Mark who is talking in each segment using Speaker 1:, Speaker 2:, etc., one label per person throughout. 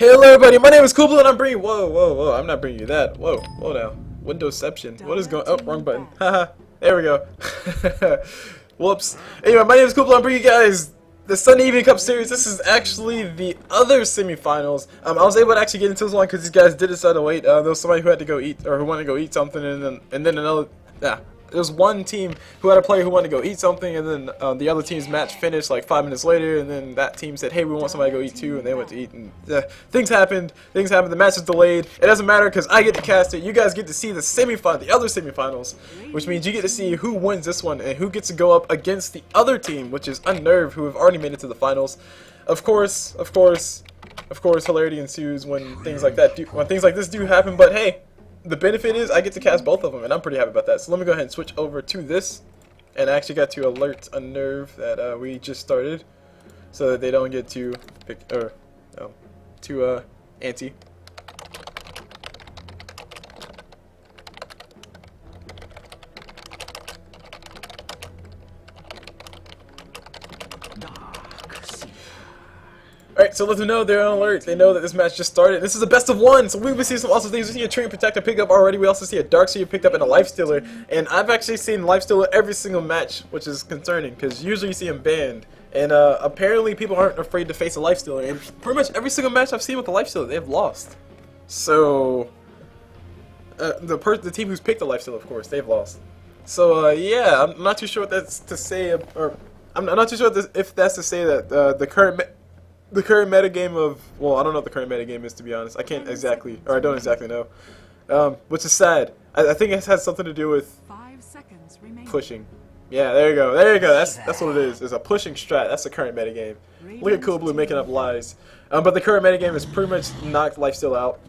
Speaker 1: Hello everybody, my name is CulBlu and I'm bringing, whoa, I'm not bringing you that, whoa now, Windowsception, what is going, oh, wrong button, haha, there we go, whoops. Anyway, my name is CulBlu, I'm bringing you guys the Sunday Evening Cup Series. This is actually the other semifinals. I was able to actually get into this one because these guys did decide to wait. There was somebody who had to go eat, or who wanted to go eat something, and then another, there was one team who had a player who wanted to go eat something, and then the other team's match finished like 5 minutes later, and then that team said, hey, we want somebody to go eat too, and they went to eat, and things happened, the match is delayed. It doesn't matter because I get to cast it. You guys get to see the other semifinals, which means you get to see who wins this one, and who gets to go up against the other team, which is Unnerved, who have already made it to the finals. Of course, hilarity ensues when things like this do happen, but hey, the benefit is I get to cast both of them, and I'm pretty happy about that. So let me go ahead and switch over to this, and I actually got to alert Unnerved that we just started, so that they don't get too antsy. Alright, so let them know they're on alert. They know that this match just started. This is a best of one, so we will see some awesome things. We see a Train Protector picked up already. We also see a Dark Seer picked up and a Lifestealer. And I've actually seen Lifestealer every single match, which is concerning, because usually you see him banned. And apparently people aren't afraid to face a Lifestealer. And pretty much every single match I've seen with the Lifestealer, they've lost. So, the team who's picked the Lifestealer, of course, they've lost. So, yeah, I'm not too sure what that's to say, or I'm not too sure if that's to say that the current metagame of, well, I don't know what the current metagame is, to be honest. I can't exactly, or I don't exactly know. Which is sad. I think it has something to do with
Speaker 2: 5 seconds remaining.
Speaker 1: Pushing. Yeah, there you go. There you go. That's what it is. It's a pushing strat. That's the current metagame. Look at CulBlu making up lies. But the current metagame is pretty much knocked Lifesteal out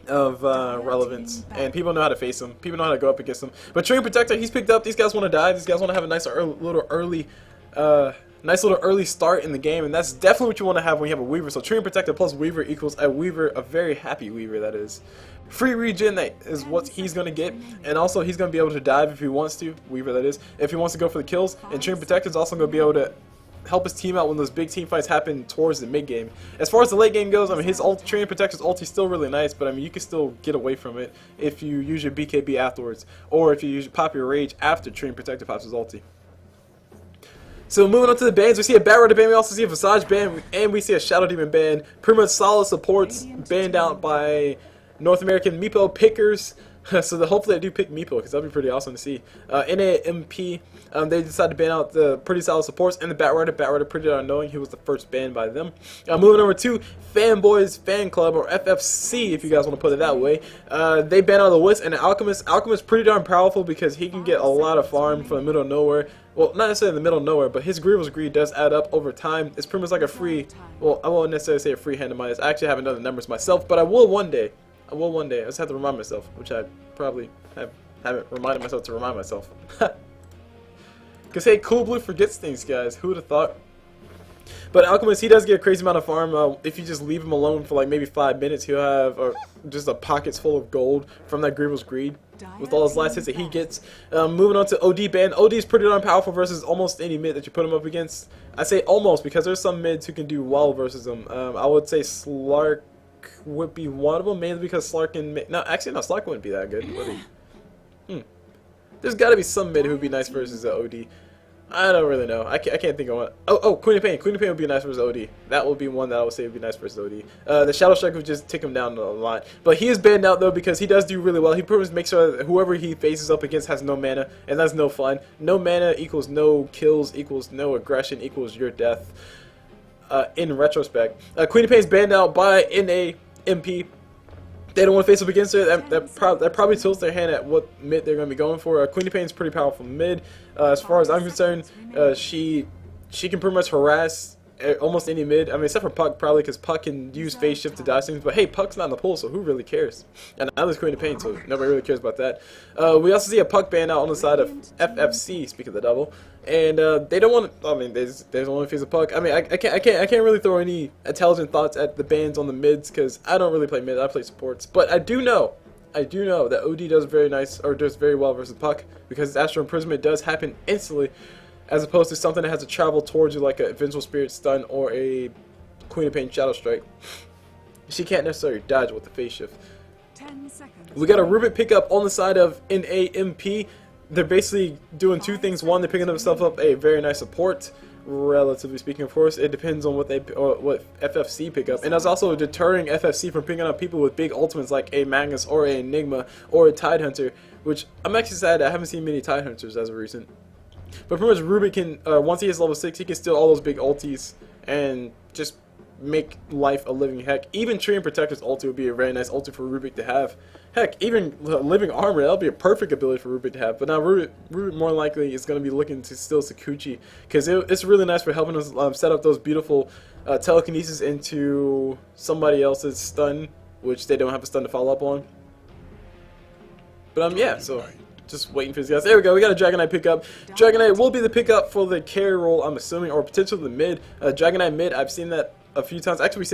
Speaker 1: of relevance, and people know how to face him. People know how to go up against him. But Train Protector, he's picked up. These guys want to die. These guys want to have a nice little early start in the game, and that's definitely what you want to have when you have a Weaver. So Train Protector plus Weaver equals a Weaver, a very happy Weaver, that is. Free regen, that is what he's going to get, and also he's going to be able to dive if he wants to, Weaver that is, if he wants to go for the kills, and Train Protector is also going to be able to help his team out when those big team fights happen towards the mid game. As far as the late game goes, I mean, his Train Protector's ulti is still really nice, but I mean, you can still get away from it if you use your BKB afterwards, or if you pop your Rage after Train Protector pops his ulti. So moving on to the bans, we see a Batrider ban, we also see a Visage ban, and we see a Shadow Demon ban. Pretty much solid supports banned out by North American Meepo pickers. So hopefully I do pick Meepo, because that'd be pretty awesome to see. NAMP, they decided to ban out the pretty solid supports, and the Batrider. Batrider pretty unknowing, he was the first ban by them. Moving over to Fanboy's Fan Club, or FFC if you guys want to put it that way. They ban out the Wisp and the Alchemist. Alchemist pretty darn powerful because he can get a lot of farm from the middle of nowhere. Well, not necessarily in the middle of nowhere, but his Grievel's Greed does add up over time. It's pretty much like a free, well, I won't necessarily say a free hand of mine. I actually haven't done the numbers myself, but I will one day. I just have to remind myself, which I probably haven't reminded myself to remind myself. Because, hey, CulBlu forgets things, guys. Who would have thought? But Alchemist, he does get a crazy amount of farm. If you just leave him alone for like maybe 5 minutes, he'll have just a pockets full of gold from that Grievel's Greed with all his last hits that he gets. Moving on to OD ban. OD is pretty darn powerful versus almost any mid that you put him up against. I say almost because there's some mids who can do well versus him. I would say Slark would be one of them, mainly because Slark can make... No, actually, no, Slark wouldn't be that good, would he? There's got to be some mid who would be nice versus OD. I don't really know. I can't think of one. Oh, Queen of Pain. Queen of Pain would be nice versus OD. That would be one that I would say would be nice versus OD. The Shadow Strike would just take him down a lot. But he is banned out, though, because he does do really well. He pretty much makes sure that whoever he faces up against has no mana, and that's no fun. No mana equals no kills, equals no aggression, equals your death. In retrospect. Queen of Pain is banned out by NAMP. They don't want to face up against her. That probably tilts their hand at what mid they're going to be going for. Queen of Pain is pretty powerful mid. As far as I'm concerned, she can pretty much harass almost any mid. I mean, except for Puck, probably, because Puck can use phase shift to dodge things. But hey, Puck's not in the pool, so who really cares? And now there's Queen of Pain, so nobody really cares about that. We also see a Puck ban out on the side of FFC, speaking of the double. And they don't want to. I mean, there's only phase of Puck. I mean, I can't really throw any intelligent thoughts at the bans on the mids because I don't really play mid. I play supports. But I do know that OD does very nice, or does very well versus Puck, because Astral Imprisonment does happen instantly, as opposed to something that has to travel towards you like a Vengeful Spirit Stun or a Queen of Pain Shadow Strike. She can't necessarily dodge with the phase shift.
Speaker 2: 10 seconds.
Speaker 1: We got a Rubik pickup on the side of NAMP. They're basically doing two things. One, they're picking themselves up a very nice support, relatively speaking. Of course, it depends on what FFC pick up, and that's also deterring FFC from picking up people with big ultimates like a Magnus or a Enigma or a Tidehunter. Which I'm actually sad I haven't seen many Tidehunters as of recent. But pretty much Rubik can, once he hits level 6, he can steal all those big ultis and just make life a living heck. Even Tree and Protector's ulti would be a very nice ulti for Rubik to have. Heck, even Living Armor, that would be a perfect ability for Rubik to have. But now Rubik more likely is going to be looking to steal Sakuchi, because it's really nice for helping us set up those beautiful telekinesis into somebody else's stun, which they don't have a stun to follow up on. But yeah, so just waiting for these guys. There we go. We got a Dragon Knight pickup. Dragon Knight will be the pickup for the carry role, I'm assuming, or potentially the mid. Dragon Knight mid. I've seen that a few times. Actually, we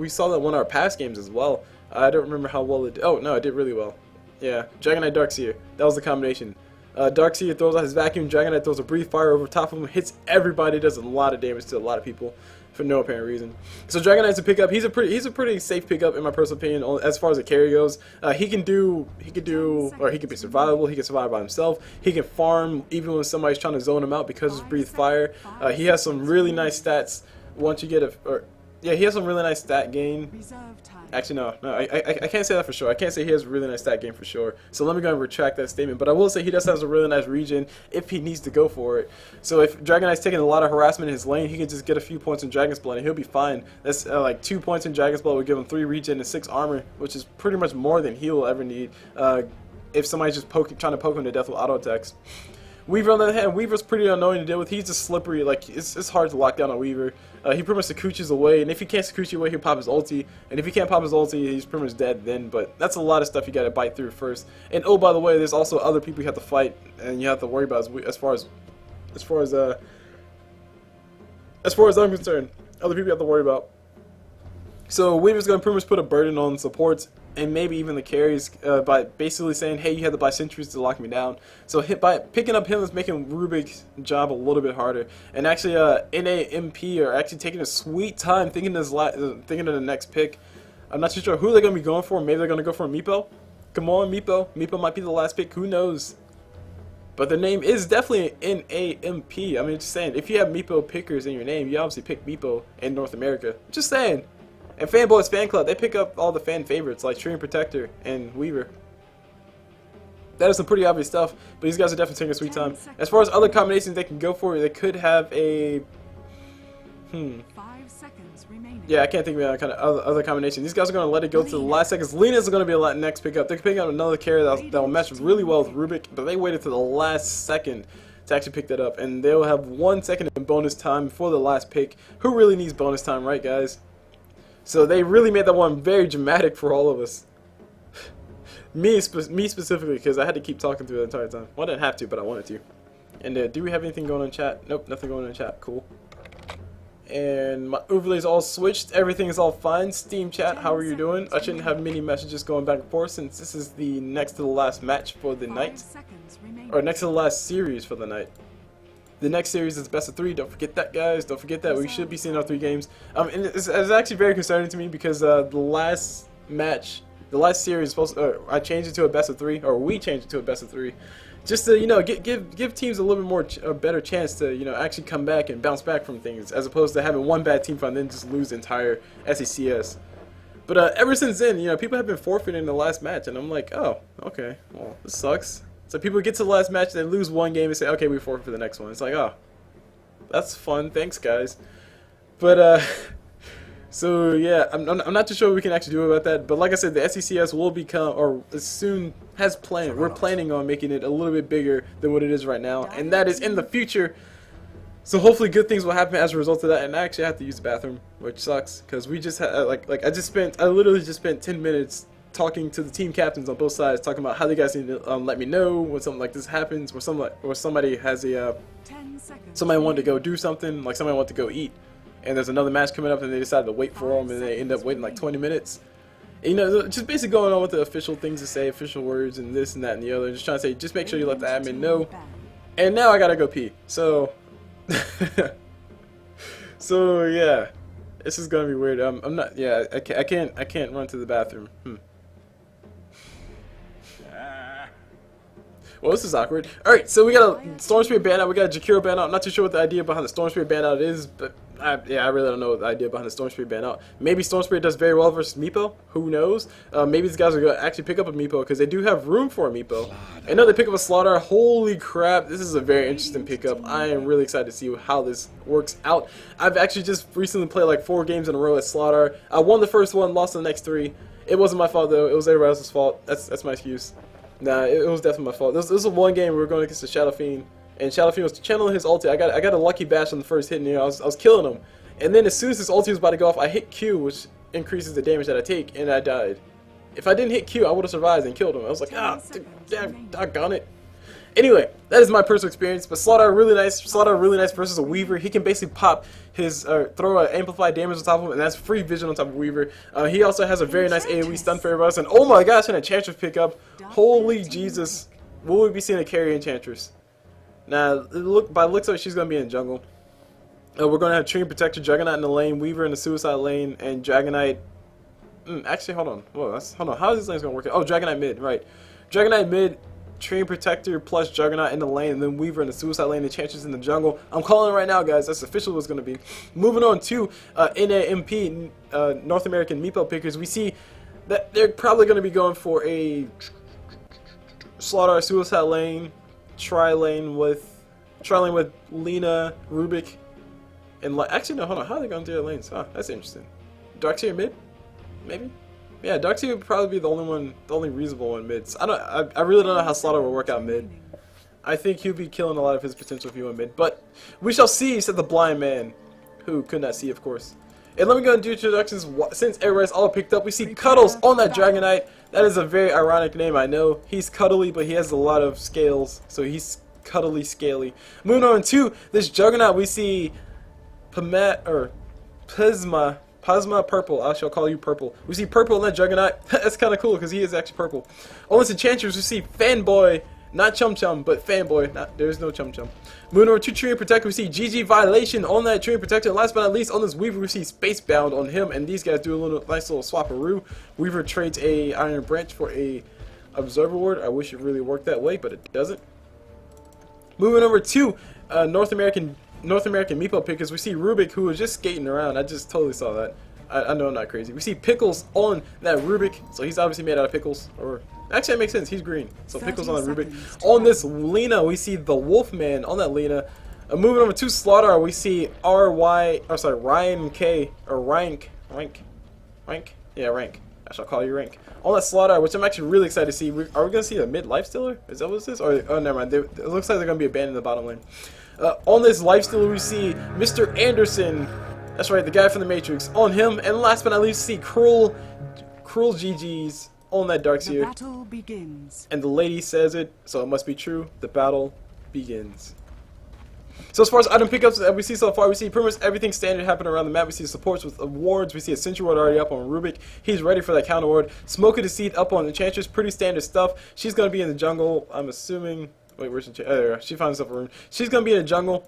Speaker 1: saw that in one of our past games as well. I don't remember how well it did. Oh no, it did really well. Yeah, Dragon Knight Darkseer. That was the combination. Darkseer throws out his vacuum. Dragon Knight throws a Breathe Fire over top of him. Hits everybody. Does a lot of damage to a lot of people for no apparent reason. So Dragon Knight's a pickup. He's a pretty safe pickup in my personal opinion as far as the carry goes. He can be survivable. He can survive by himself. He can farm even when somebody's trying to zone him out because of Breathe Fire. He has some really nice stats once you get he has some really nice stat gain. Actually, no, I can't say that for sure. I can't say he has a really nice stat game for sure. So let me go and retract that statement. But I will say he does have a really nice regen if he needs to go for it. So if Dragon Knight's taking a lot of harassment in his lane, he can just get a few points in Dragon's Blood and he'll be fine. That's like 2 points in Dragon's Blood would give him 3 regen and 6 armor, which is pretty much more than he will ever need if somebody's just trying to poke him to death with auto attacks. Weaver, on the other hand, Weaver's pretty annoying to deal with. He's just slippery. Like it's hard to lock down on Weaver. He pretty much Sakuchi's away, and if he can't Sakuchi away, he'll pop his ulti. And if he can't pop his ulti, he's pretty much dead then. But that's a lot of stuff you got to bite through first. And oh, by the way, there's also other people you have to fight, and you have to worry about as far as I'm concerned. Other people you have to worry about. So Weaver's gonna pretty much put a burden on supports and maybe even the carries by basically saying, hey, you had to buy sentries to lock me down. So by picking up him is making Rubik's job a little bit harder. And actually NAMP are actually taking a sweet time thinking of the next pick. I'm not too sure who they're going to be going for. Maybe they're going to go for Meepo. Come on, Meepo. Meepo might be the last pick. Who knows? But their name is definitely NAMP. I mean, just saying, if you have Meepo pickers in your name, you obviously pick Meepo in North America. Just saying. And Fanboy's Fan Club, they pick up all the fan favorites like Tree and Protector and Weaver. That is some pretty obvious stuff, but these guys are definitely taking a sweet time. As far as other combinations they can go for, they could have a...
Speaker 2: 5 seconds remaining.
Speaker 1: Yeah, I can't think of any kind of other combination. These guys are going to let it go to the last seconds. Lena's going to be a next pickup. They're picking up another carry that will match really well with Rubik, but they waited to the last second to actually pick that up. And they'll have 1 second in bonus time before the last pick. Who really needs bonus time, right, guys? So they really made that one very dramatic for all of us. me specifically, because I had to keep talking through the entire time. Well, I didn't have to, but I wanted to. And do we have anything going on in chat? Nope, nothing going on in chat. Cool. And my overlays all switched. Everything is all fine. Steam chat, how are you doing? I shouldn't have many messages going back and forth since this is the next to the last match for the night. Or next to the last series for the night. The next series is best of 3. Don't forget that, guys. Don't forget that. We should be seeing our 3 games. And it's actually very concerning to me because the last match, the last series, I changed it to a best of 3, or we changed it to a best of 3, just to give teams a little bit more a better chance to actually come back and bounce back from things, as opposed to having one bad team fight and then just lose the entire SECS. But ever since then, people have been forfeiting the last match, and I'm like, oh, okay, well, this sucks. So people get to the last match, they lose one game and say, okay, we forfeit for the next one. It's like, oh, that's fun. Thanks, guys. But, so yeah, I'm not too sure what we can actually do about that. But like I said, the SECS will become, or soon has planned, we're planning on making it a little bit bigger than what it is right now. And that is in the future. So hopefully good things will happen as a result of that. And I actually have to use the bathroom, which sucks. Because we just had, I literally just spent 10 minutes talking to the team captains on both sides, talking about how they guys need to let me know when something like this happens, or somebody has somebody wanted to go do something, like somebody wanted to go eat, and there's another match coming up, and they decided to wait for them, and they end up waiting like 20 minutes. And, just basically going on with the official things to say, official words, and this and that and the other, just trying to say, just make sure you let the admin know. And now I gotta go pee. So, so yeah. This is gonna be weird. I'm not. Yeah, I can't run to the bathroom. Well, this is awkward. Alright, so we got a Storm Spirit ban out, we got a Jakiro ban out. Not too sure what the idea behind the Storm Spirit ban out is, but yeah, I really don't know what the idea behind the Storm Spirit ban out. Maybe Storm Spirit does very well versus Meepo, who knows? Maybe these guys are going to actually pick up a Meepo, because they do have room for a Meepo. I know they pick up a Slaughter. Holy crap, this is a very interesting pickup. I am really excited to see how this works out. I've actually just recently played like 4 games in a row at Slaughter. I won the first one, lost the next 3. It wasn't my fault though, it was everybody else's fault. That's my excuse. Nah, it was definitely my fault. This was one game we were going against the Shadow Fiend, and Shadow Fiend was channeling his ulti. I got a lucky bash on the first hit, and I was killing him. And then as soon as his ulti was about to go off, I hit Q, which increases the damage that I take, and I died. If I didn't hit Q, I would have survived and killed him. I was like, damn, doggone it. Anyway, that is my personal experience, but Slaughter really nice versus a Weaver. He can basically pop his, throw an amplified damage on top of him, and that's free vision on top of Weaver. He also has a very nice AoE stun for everybody else, and oh my gosh, an Enchantress pickup. Holy Jesus. Will we be seeing a carry Enchantress? Now, by the looks of it, she's going to be in the jungle. We're going to have Tree Protector, Juggernaut in the lane, Weaver in the Suicide lane, and Dragonite. Actually, hold on. Whoa, hold on. How is this lane going to work out? Oh, Dragonite mid, right. Dragonite mid. Tree Protector plus Juggernaut in the lane, and then Weaver in the Suicide lane, the Enchantress in the jungle. I'm calling it right now, guys. That's officially what's going to be. Moving on to NAMP, North American Meepo pickers. We see that they're probably going to be going for a Slaughter Suicide lane, tri-lane with Lina, Rubik, and actually no, hold on. How are they going to do their lanes? Oh, that's interesting. Darkseer mid, maybe. Yeah, Darkseer would probably be the only reasonable one mid. I really don't know how Slaughter will work out mid. I think he'll be killing a lot of his potential if he went mid, but we shall see, said the blind man, who could not see, of course. And let me go and do introductions. Since everybody's all picked up, we see Cuddles on that Dragonite. That is a very ironic name, I know. He's cuddly, but he has a lot of scales, so he's cuddly scaly. Moving on to this Juggernaut, we see Plasma Purple. I shall call you Purple. We see Purple in that Juggernaut. That's kind of cool because he is actually purple. On this Enchantress, we see Fanboy. Not Chum Chum, but Fanboy. There's no Chum Chum. Moving over to Tree Protector, we see GG.Violation on that Tree Protector. Last but not least, on this Weaver, we see Spacebound on him. And these guys do a nice little swap-a-roo. Weaver trades a Iron Branch for a Observer Ward. I wish it really worked that way, but it doesn't. Moving over to North American Meepo pickers, we see Rubik, who was just skating around. I just totally saw that. I know I'm not crazy. We see Pickles on that Rubik, so he's obviously made out of pickles. Or actually, that makes sense. He's green, so Pickles on that Rubik. On this Lina, we see the Wolfman on that Lina. Moving over to Slaughter, we see Ryan K or Rank. Yeah, Rank. I shall call you Rank. On that Slaughter, which I'm actually really excited to see. Are we going to see a mid lifestealer? Is that what this is? Or oh, never mind. It looks like they're going to be abandoned in the bottom lane. On this lifestealer, we see Mr. Anderson. That's right, the guy from the Matrix. On him, and last but not least, see Cruel GG's on that Darkseer.
Speaker 2: The battle begins.
Speaker 1: And the lady says it, so it must be true. The battle begins. So as far as item pickups that we see so far, we see pretty much everything standard happening around the map. We see supports with awards. We see a Sentry Ward already up on Rubik. He's ready for that counter ward. Smoke of Deceit up on Enchantress. Pretty standard stuff. She's going to be in the jungle, I'm assuming. Wait, where's Enchantress? She found herself a room. She's going to be in the jungle.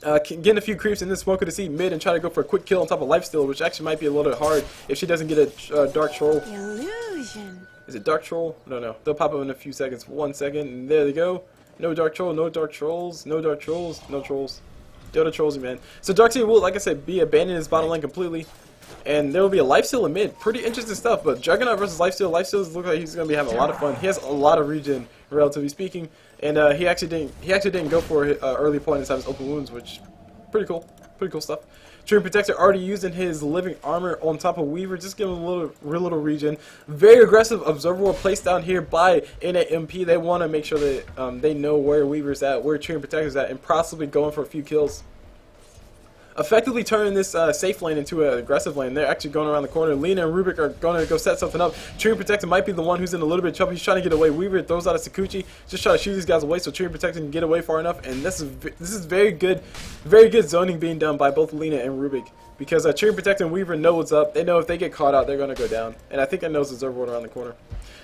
Speaker 1: Getting a few creeps in this Smoke of Deceit mid and try to go for a quick kill on top of Lifesteal, which actually might be a little bit hard if she doesn't get a Dark Troll.
Speaker 3: Illusion.
Speaker 1: Is it Dark Troll? No. They'll pop up in a few seconds. 1 second, and there they go. No Dark Troll, no Dark Trolls, no Dark Trolls, no Trolls. DotA Trollsy, man. So Darkseer will, like I said, be abandoning his bottom lane completely. And there will be a Lifesteal in mid. Pretty interesting stuff, but Juggernaut versus Lifesteal. Lifesteal looks like he's going to be having a lot of fun. He has a lot of regen, relatively speaking. And he actually didn't go for early point inside his open wounds, which pretty cool stuff. Tree Protector already using his living armor on top of Weaver, just giving him a little regen. Very aggressive Observer Ward placed down here by NAMP. They want to make sure that they know where Weaver's at, where Tree Protector's at, and possibly going for a few kills. Effectively turning this safe lane into an aggressive lane. They're actually going around the corner. Lina and Rubik are going to go set something up. Tree Protector might be the one who's in a little bit of trouble. He's trying to get away. Weaver throws out a Sakuchi, just try to shoot these guys away so Tree Protector can get away far enough. And this is very good zoning being done by both Lina and Rubik. Because Tree Protector and Weaver know what's up. They know if they get caught out, they're going to go down. And I think I know Observer Ward around the corner.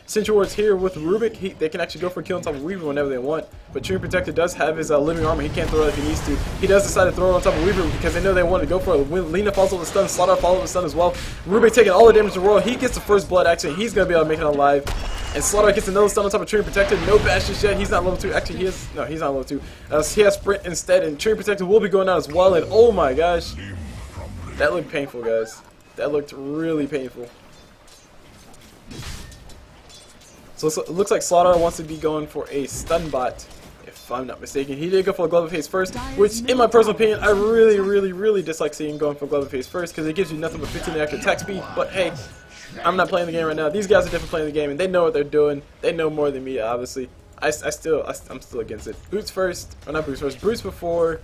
Speaker 1: Sentry Ward's here with Rubik. They can actually go for a kill on top of Weaver whenever they want. But Treant Protector does have his living armor. He can't throw it if he needs to. He does decide to throw it on top of Weaver because they know they want to go for it. Lina falls on the stun. Slaughter follows the stun as well. Rubik taking all the damage in the world. He gets the first blood action. He's going to be able to make it alive. And Slaughter gets another stun on top of Treant Protector. No bash just yet. He's not level 2. Actually, he's not level 2. He has Sprint instead. And Treant Protector will be going out as well. And oh my gosh. That looked painful, guys. That looked really painful. So it looks like Slaughter wants to be going for a stun bot, if I'm not mistaken. He did go for a glove of haste first, which in my personal opinion, I really dislike seeing going for glove of haste first because it gives you nothing but 15 extra attack speed. But hey, I'm not playing the game right now. These guys are definitely playing the game and they know what they're doing. They know more than me, obviously. I'm still against it. Boots first, or not boots first, boots before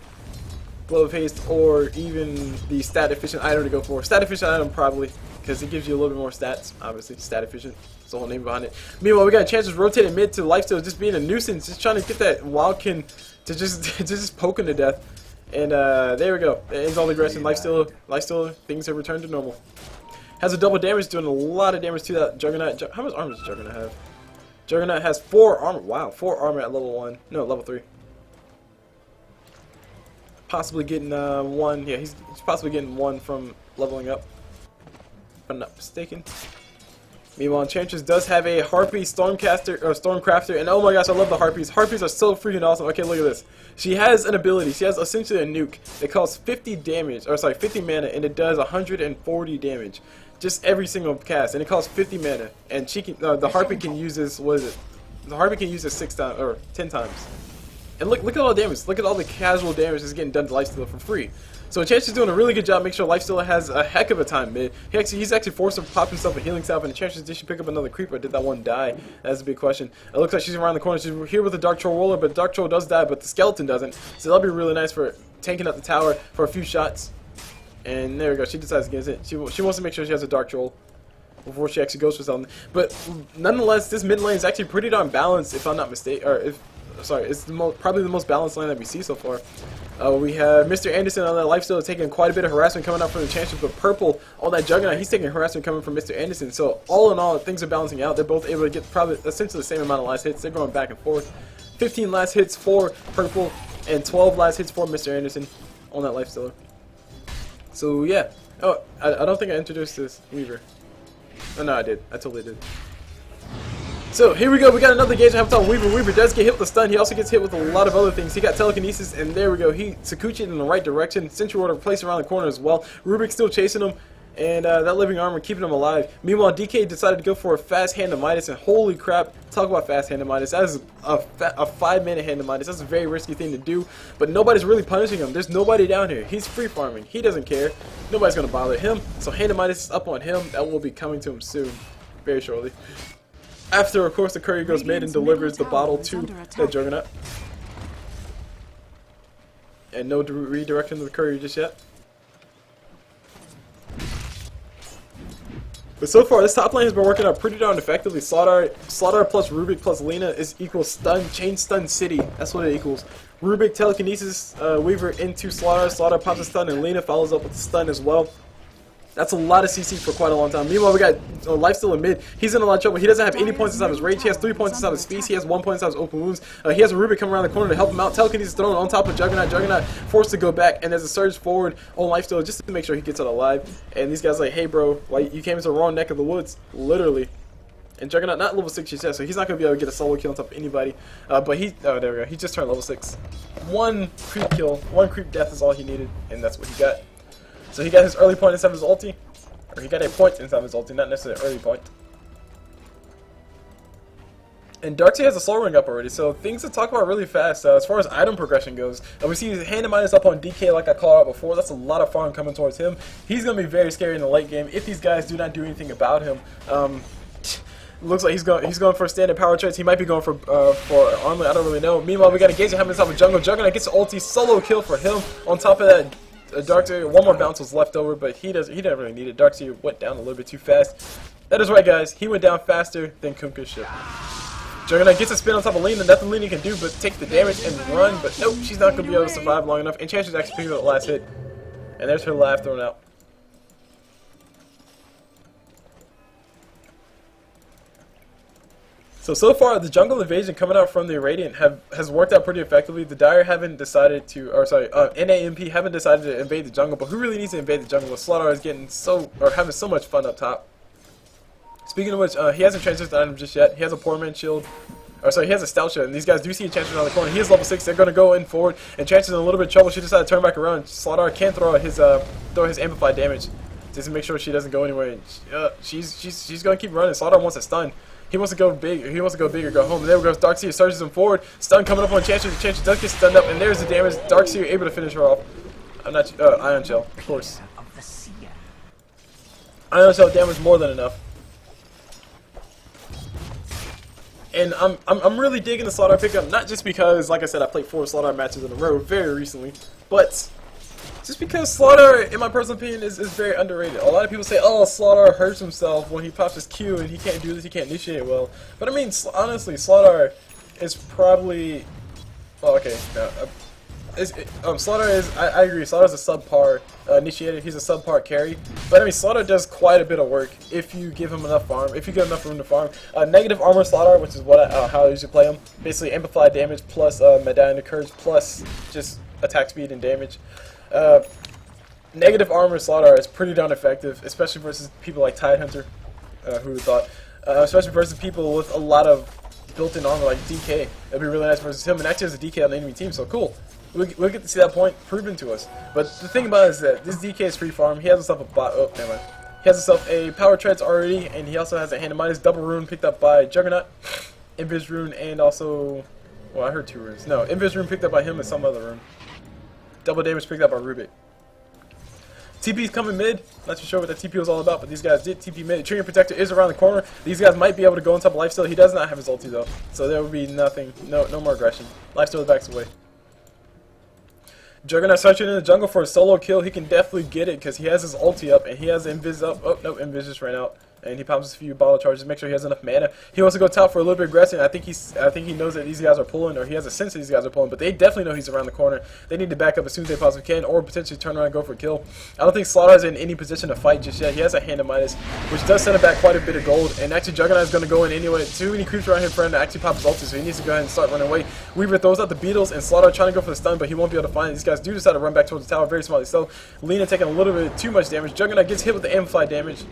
Speaker 1: glove of haste, or even the stat efficient item to go for. Stat efficient item probably, because it gives you a little bit more stats, obviously. Stat efficient. That's the whole name behind it. Meanwhile, we got Chances rotating mid to Lifesteal, just being a nuisance, just trying to get that Wildkin to just poke him to death. And there we go. It ends all the aggression. Lifesteal, things have returned to normal. Has a double damage, doing a lot of damage to that Juggernaut. How much armor does Juggernaut have? Juggernaut has 4 armor. Wow, 4 armor at level 1. No, level 3. Possibly getting 1. Yeah, he's possibly getting 1 from leveling up, if I'm not mistaken. Meanwhile, Enchantress does have a Harpy Stormcaster or Stormcrafter, and oh my gosh, I love the Harpies. Harpies are so freaking awesome. Okay, look at this. She has an ability. She has essentially a nuke that costs 50 damage, or sorry, 50 mana, and it does 140 damage. Just every single cast, and it costs 50 mana. And she can, the Harpy can use this. What is it? The Harpy can use this 6 times or 10 times. And look at all the damage. Look at all the casual damage that's getting done to Lifesteal for free. So Enchantress is doing a really good job. Make sure Lifesteal has a heck of a time mid. He's actually forced to pop himself a healing salve. And Enchantress, did she pick up another creeper? Did that one die? That's a big question. It looks like she's around the corner. She's here with the Dark Troll Roller, but the Dark Troll does die, but the Skeleton doesn't. So that'll be really nice for tanking up the tower for a few shots. And there we go. She decides against it. She wants to make sure she has a Dark Troll before she actually goes for something. But nonetheless, this mid lane is actually pretty darn balanced, if I'm not mistaken, or if. Sorry, it's probably the most balanced lane that we see so far. We have Mr. Anderson on that Lifesteal taking quite a bit of harassment coming out from the Enchantress, but Purple on that Juggernaut, he's taking harassment coming from Mr. Anderson. So all in all, things are balancing out. They're both able to get probably essentially the same amount of last hits. They're going back and forth. 15 last hits for Purple and 12 last hits for Mr. Anderson on that Lifestealer. So yeah. Oh, I don't think I introduced this Weaver. Oh no, I did. I totally did. So here we go, we got another engagement happening on Weaver. Weaver does get hit with the stun. He also gets hit with a lot of other things. He got telekinesis, and there we go. He Sakuchi'd in the right direction. Sentry Ward placed around the corner as well. Rubik still chasing him, and that living armor keeping him alive. Meanwhile, DK decided to go for a fast hand of Midas, and holy crap, talk about fast hand of Midas. That is a 5-minute hand of Midas. That's a very risky thing to do, but nobody's really punishing him. There's nobody down here. He's free farming. He doesn't care. Nobody's going to bother him. So hand of Midas is up on him. That will be coming to him soon, very shortly. After, of course, the courier goes mid and delivers the bottle to that Juggernaut. And no redirection to the courier just yet. But so far, this top lane has been working out pretty darn effectively. Slaughter plus Rubik plus Lina is equals stun, chain stun city. That's what it equals. Rubik telekinesis Weaver into Slaughter. Slaughter pops a stun, and Lina follows up with the stun as well. That's a lot of CC for quite a long time. Meanwhile, we got Lifesteal in mid. He's in a lot of trouble. He doesn't have any points inside of his rage. He has 3 points inside of his feast. He has 1 point inside of his open wounds. He has a Rubik coming around the corner to help him out. Telekinesis thrown on top of Juggernaut. Juggernaut forced to go back, and there's a surge forward on Lifesteal just to make sure he gets out alive. And these guys are like, hey bro, like you came into the wrong neck of the woods, literally. And Juggernaut not level 6 yet, so he's not gonna be able to get a solo kill on top of anybody. But there we go. He just turned level 6. 1 creep kill, 1 creep death is all he needed, and that's what he got. So he got his early point inside of his ulti. Or he got a point inside of his ulti, not necessarily an early point. And DotA has a slow ring up already, so things to talk about really fast as far as item progression goes. We see his hand of Midas up on DK like I called out before. That's a lot of farm coming towards him. He's going to be very scary in the late game if these guys do not do anything about him. Looks like he's going for standard power traits. He might be going for armor. I don't really know. Meanwhile, we got engagement happening inside of jungle. Juggernaut gets an ulti, solo kill for him. On top of that, Darkseer, one more bounce was left over, but he didn't really need it. Darkseer went down a little bit too fast. That is right, guys. He went down faster than Kunkka's ship. Juggernaut gets a spin on top of Lina. Nothing Lina can do but take the damage and run, but nope, she's not going to be able to survive long enough. Enchantress actually picked up the last hit. And there's her laugh thrown out. So far, the jungle invasion coming out from the Radiant has worked out pretty effectively. The Dire haven't decided to, or sorry, NAMP haven't decided to invade the jungle, but who really needs to invade the jungle? Slaughter is getting having so much fun up top. Speaking of which, he hasn't transitioned item just yet. He has a poor man shield. Or sorry, he has a stout shield, and these guys do see a Chancellor around the corner. He is level 6. They're going to go in forward, and Chancellor's in a little bit of trouble. She decided to turn back around. Slaughter can throw his amplified damage just to make sure she doesn't go anywhere. She's going to keep running. Slaughter wants a stun. He wants to go big. He wants to go big or go home. And there goes Darkseer, surges him forward. Stun coming up on Chancellor. The Chancellor does get stunned up, and there's the damage. Darkseer able to finish her off. I'm not Ion Shell, of course. Ion Shell damage more than enough. And I'm really digging the Slaughter pickup, not just because, like I said, I played 4 Slaughter matches in a row very recently, but just because Slaughter, in my personal opinion, is very underrated. A lot of people say, oh, Slaughter hurts himself when he pops his Q and he can't do this, he can't initiate well. But I mean, honestly, Slaughter is probably, well, okay, Slaughter is, I agree, Slaughter's a subpar initiator, he's a subpar carry, but I mean, Slaughter does quite a bit of work if you give him enough farm, if you give enough room to farm. Negative armor Slaughter, which is what how I usually play him, basically amplified damage plus medallion occurs plus just attack speed and damage. Negative armor Slaughter is pretty darn effective, especially versus people like Tidehunter, who would thought, especially versus people with a lot of built-in armor like DK. It'd be really nice versus him, and actually has a DK on the enemy team, so cool. We'll get to see that point proven to us. But the thing about it is that this DK is free farm. He has himself He has himself a power treads already, and he also has a hand of Midas double rune picked up by Juggernaut, Invis rune, and also, well, I heard 2 runes. No, Invis rune picked up by him and some other rune. Double damage picked up by Rubik. TP's coming mid. Not too sure what that TP was all about, but these guys did TP mid. Treant Protector is around the corner. These guys might be able to go on top of Lifesteal. He does not have his ulti though, so there will be nothing, no more aggression. Lifesteal backs away. Juggernaut searching in the jungle for a solo kill. He can definitely get it because he has his ulti up and he has Invis up. Oh no, Invis just ran out. And he pops a few bottle charges, make sure he has enough mana. He wants to go top for a little bit of aggression. I think he knows that these guys are pulling, or he has a sense that these guys are pulling, but they definitely know he's around the corner. They need to back up as soon as they possibly can, or potentially turn around and go for a kill. I don't think Slaughter is in any position to fight just yet. He has a hand of Midas, which does send him back quite a bit of gold, and actually Juggernaut is going to go in anyway. Too many creeps around here for him to actually pop his ulti, so he needs to go ahead and start running away. Weaver throws out the beetles, and Slaughter trying to go for the stun, but he won't be able to find it. These guys do decide to run back towards the tower very smartly. So Lina taking a little bit too much damage. Juggernaut gets hit with the amplified damage.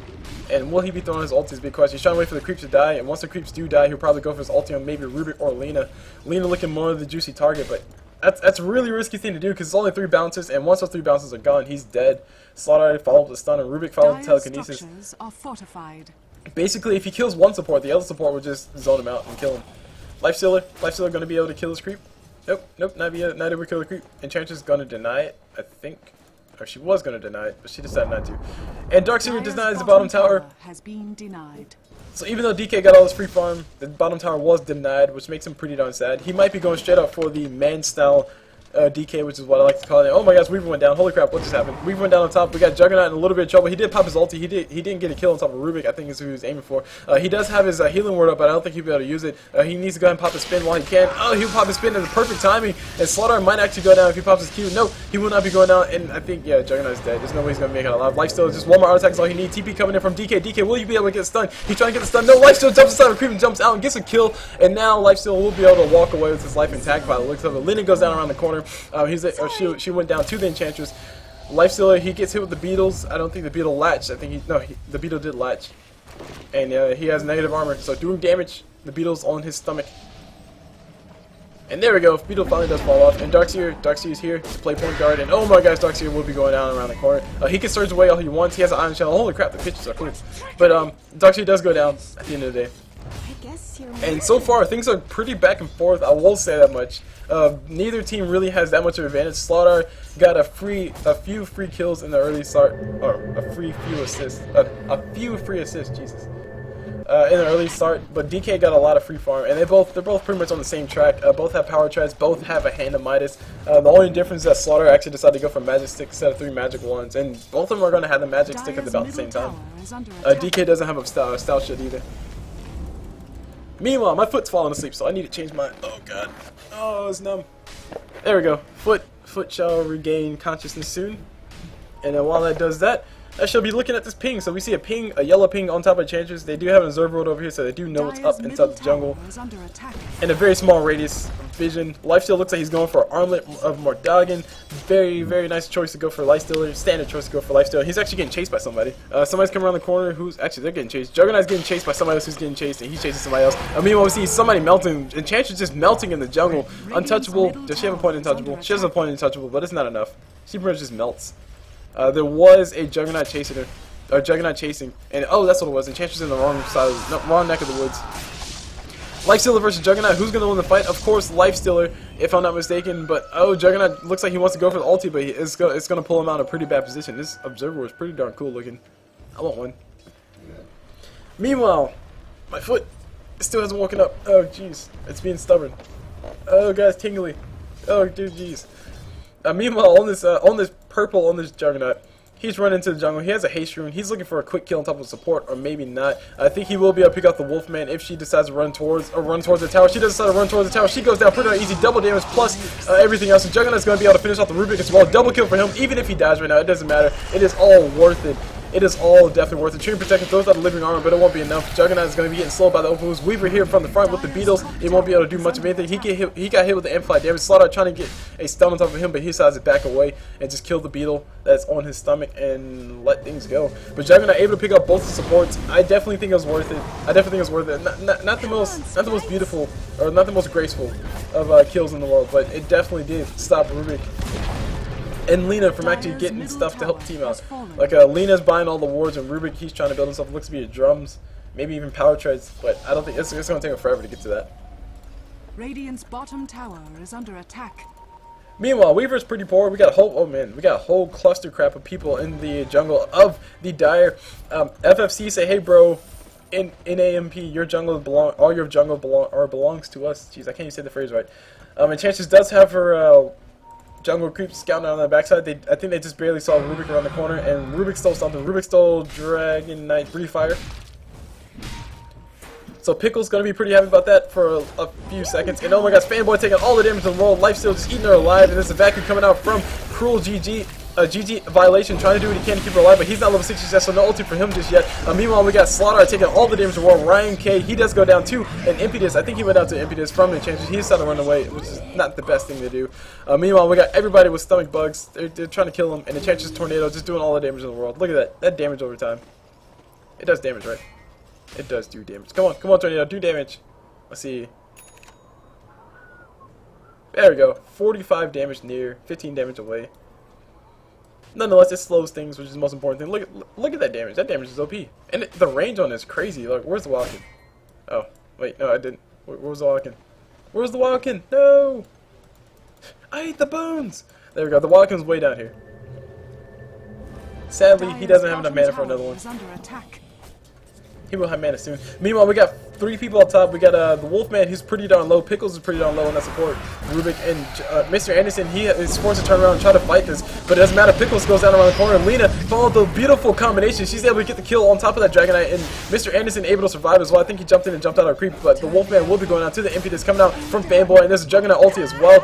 Speaker 1: And will he be throwing his ulti is a big question. He's trying to wait for the creeps to die, and once the creeps do die, he'll probably go for his ulti on maybe Rubik or Lina. Lina looking more of the juicy target, but that's a really risky thing to do because it's only 3 bounces, and once those 3 bounces are gone, he's dead. Slaughter followed with the stun, and Rubik followed the telekinesis.
Speaker 2: Are fortified.
Speaker 1: Basically, if he kills one support, the other support will just zone him out and kill him. Lifestealer going to be able to kill his creep. Nope, not able to kill the creep. Enchantress going to deny it, I think. Or she was going to deny it, but she decided not to. And Darkseer denies the bottom tower.
Speaker 2: Has been denied.
Speaker 1: So even though DK got all his free farm, the bottom tower was denied, which makes him pretty darn sad. He might be going straight up for the man-style DK, which is what I like to call it. Oh my gosh, Weaver went down. Holy crap, what just happened? Weaver went down on top. We got Juggernaut in a little bit of trouble. He did pop his ulti. He didn't get a kill on top of Rubik, I think is who he was aiming for. He does have his healing word up, but I don't think he'll be able to use it. He needs to go ahead and pop his spin while he can. Oh, he'll pop his spin at the perfect timing. And Slaughter might actually go down if he pops his Q. No, he will not be going down. And I think, yeah, Juggernaut's dead. There's no way he's going to make it alive. Lifesteal is just one more auto attack is all he needs. TP coming in from DK. DK, will you be able to get stunned? He's trying to get the stun. No, Lifesteal jumps inside of the creep and jumps out and gets a kill. And now Lifesteal will be able to walk away with his life intact by the looks of it. Linen goes down around the corner. She went down to the Enchantress. Lifestealer, he gets hit with the beetles. I don't think the beetle latched. I think the beetle did latch. And he has negative armor, so doing damage. The beetle's on his stomach. And there we go. Beetle finally does fall off. And Darkseer is here to play point guard. And oh my gosh, Darkseer will be going down around the corner. He can surge away all he wants. He has an iron shell. Holy crap, the pitches are cool. But Darkseer does go down at the end of the day. And so far, things are pretty back and forth. I will say that much. Neither team really has that much of an advantage. Slaughter got a few free kills in the early start, or a few free assists. Jesus. In the early start, but DK got a lot of free farm, and they're both pretty much on the same track. Both have power treads, both have a hand of Midas. The only difference is that Slaughter actually decided to go for magic stick instead of 3 magic ones, and both of them are going to have the magic stick at about the same time. DK doesn't have a style shit either. Meanwhile, my foot's falling asleep, so I need to change my. Oh god, oh it's numb. There we go. Foot shall regain consciousness soon. And then while that does that, I shall be looking at this ping. So we see a ping, a yellow ping on top of Enchantress. They do have an observer world over here, so they do know what's up inside the jungle. In a very small radius vision. Lifesteal looks like he's going for Armlet of Mordagon. Very, very nice choice to go for Lifestealer. Standard choice to go for Lifesteal. He's actually getting chased by somebody. Somebody's coming around the corner who's actually, they're getting chased. Juggernaut's getting chased by somebody else who's getting chased, and he's chasing somebody else. I mean, we see somebody melting. Enchantress just melting in the jungle. Untouchable. Does she have a point untouchable? She has a point untouchable, but it's not enough. She pretty much just melts. There was a Juggernaut chasing her, or Juggernaut chasing, and oh, that's what it was. Enchantress in the wrong side, wrong neck of the woods. Lifestealer versus Juggernaut. Who's gonna win the fight? Of course, Lifestealer, if I'm not mistaken. But oh, Juggernaut looks like he wants to go for the ulti, but it's gonna pull him out in a pretty bad position. This observer was pretty darn cool looking. I want one. Meanwhile, my foot still hasn't woken up. Oh, jeez, it's being stubborn. Oh, guys, tingly. Oh, dude, jeez. Meanwhile, on this purple, on this Juggernaut, he's running into the jungle. He has a haste rune. He's looking for a quick kill on top of support, or maybe not. I think he will be able to pick out the Wolfman if she decides to run towards the tower. She does decide to run towards the tower. She goes down pretty easy, double damage plus everything else. So Juggernaut's going to be able to finish off the Rubik as well. Double kill for him, even if he dies right now. It doesn't matter. It is all worth it. It is all definitely worth it. Treant Protector throws out the living armor, but it won't be enough. Juggernaut is going to be getting slowed by the open moves. Weaver here from the front with the beetles. He won't be able to do much of anything. He got hit with the amplified damage. Slaughter trying to get a stun on top of him, but he decides to back away and just kill the beetle that's on his stomach and let things go. But Juggernaut able to pick up both the supports. I definitely think it was worth it. I definitely think it was worth it. Not the most beautiful or not the most graceful of kills in the world, but it definitely did stop Rubik and Lina from actually getting stuff to help the team out. Like Lina's buying all the wards, and Rubik, he's trying to build himself. Looks to be drums, maybe even power treads, but I don't think it's going to take him forever to get to that.
Speaker 2: Radiant's bottom tower is under attack.
Speaker 1: Meanwhile, Weaver's pretty poor. We got a whole cluster crap of people in the jungle of the Dire. FFC say, hey bro, in AMP, your jungle belongs to us. Jeez, I can't even say the phrase right. Enchantress does have her jungle creep scouting on the backside. I think they just barely saw Rubik around the corner, and Rubik stole something. Rubik stole Dragon Knight Free Fire. So Pickle's gonna be pretty happy about that for a few seconds. And oh my gosh, Fanboy taking all the damage in the world. Lifesteal just eating her alive, and there's a vacuum coming out from Cruel GG.Violation trying to do what he can to keep her alive, but he's not level 60 yet, so no ulti for him just yet. Meanwhile, we got Slaughter taking all the damage in the world. Ryan K, he does go down too, and Impetus, I think he went down to Impetus from Enchantress. He decided to run away, which is not the best thing to do. Meanwhile, we got everybody with stomach bugs. They're trying to kill him, and Enchantress Tornado just doing all the damage in the world. Look at that damage over time. It does damage, right? It does do damage. Come on, Tornado, do damage. Let's see. There we go. 45 damage near, 15 damage away. Nonetheless, it slows things, which is the most important thing. Look at that damage. That damage is OP. And the range on it is crazy. Like, where's the Walken? Oh, wait, no, I didn't. Where was the Walken? Where's the Walken? No! I ate the bones! There we go. The Walken's way down here. Sadly, he doesn't have enough mana for another one. He will have mana soon. Meanwhile, we got 3 people up top. We got the Wolfman, who's pretty darn low. Pickles is pretty darn low on that support. Rubik and Mr. Anderson, he is forced to turn around and try to fight this. But it doesn't matter. Pickles goes down around the corner. And Lina followed the beautiful combination. She's able to get the kill on top of that Dragonite. And Mr. Anderson able to survive as well. I think he jumped in and jumped out of creep. But the Wolfman will be going out to the Impetus coming out from Fanboy. And there's a Juggernaut ulti as well.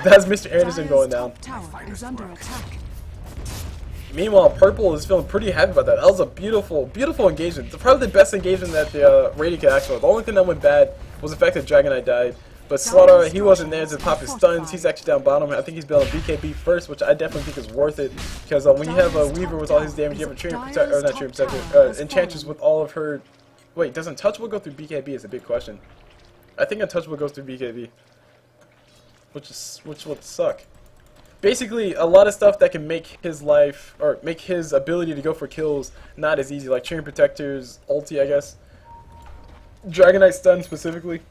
Speaker 1: That's Mr. Anderson going down. Meanwhile, Purple is feeling pretty happy about that. That was a beautiful, beautiful engagement. Probably the best engagement that the Radiant could ask for. The only thing that went bad was the fact that Dragonite died. But Slaughter, he wasn't there to pop his stuns. He's actually down bottom. I think he's building BKB first, which I definitely think is worth it. Because when you have a Weaver with all his damage, you have a Treant Protector, or not Treant Protector, Enchantress with all of her... Wait, does Untouchable go through BKB is a big question. I think Untouchable goes through BKB. Which would suck. Basically, a lot of stuff that can make his life, or make his ability to go for kills not as easy, like Treant Protector's ulti, I guess. Dragonite stun specifically.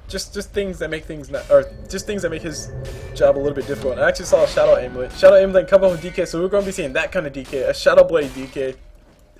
Speaker 1: Just things that make things not, or just things that make his job a little bit difficult. I actually saw a Shadow Amulet. Shadow Amulet come up with DK, so we're going to be seeing that kind of DK, a Shadow Blade DK.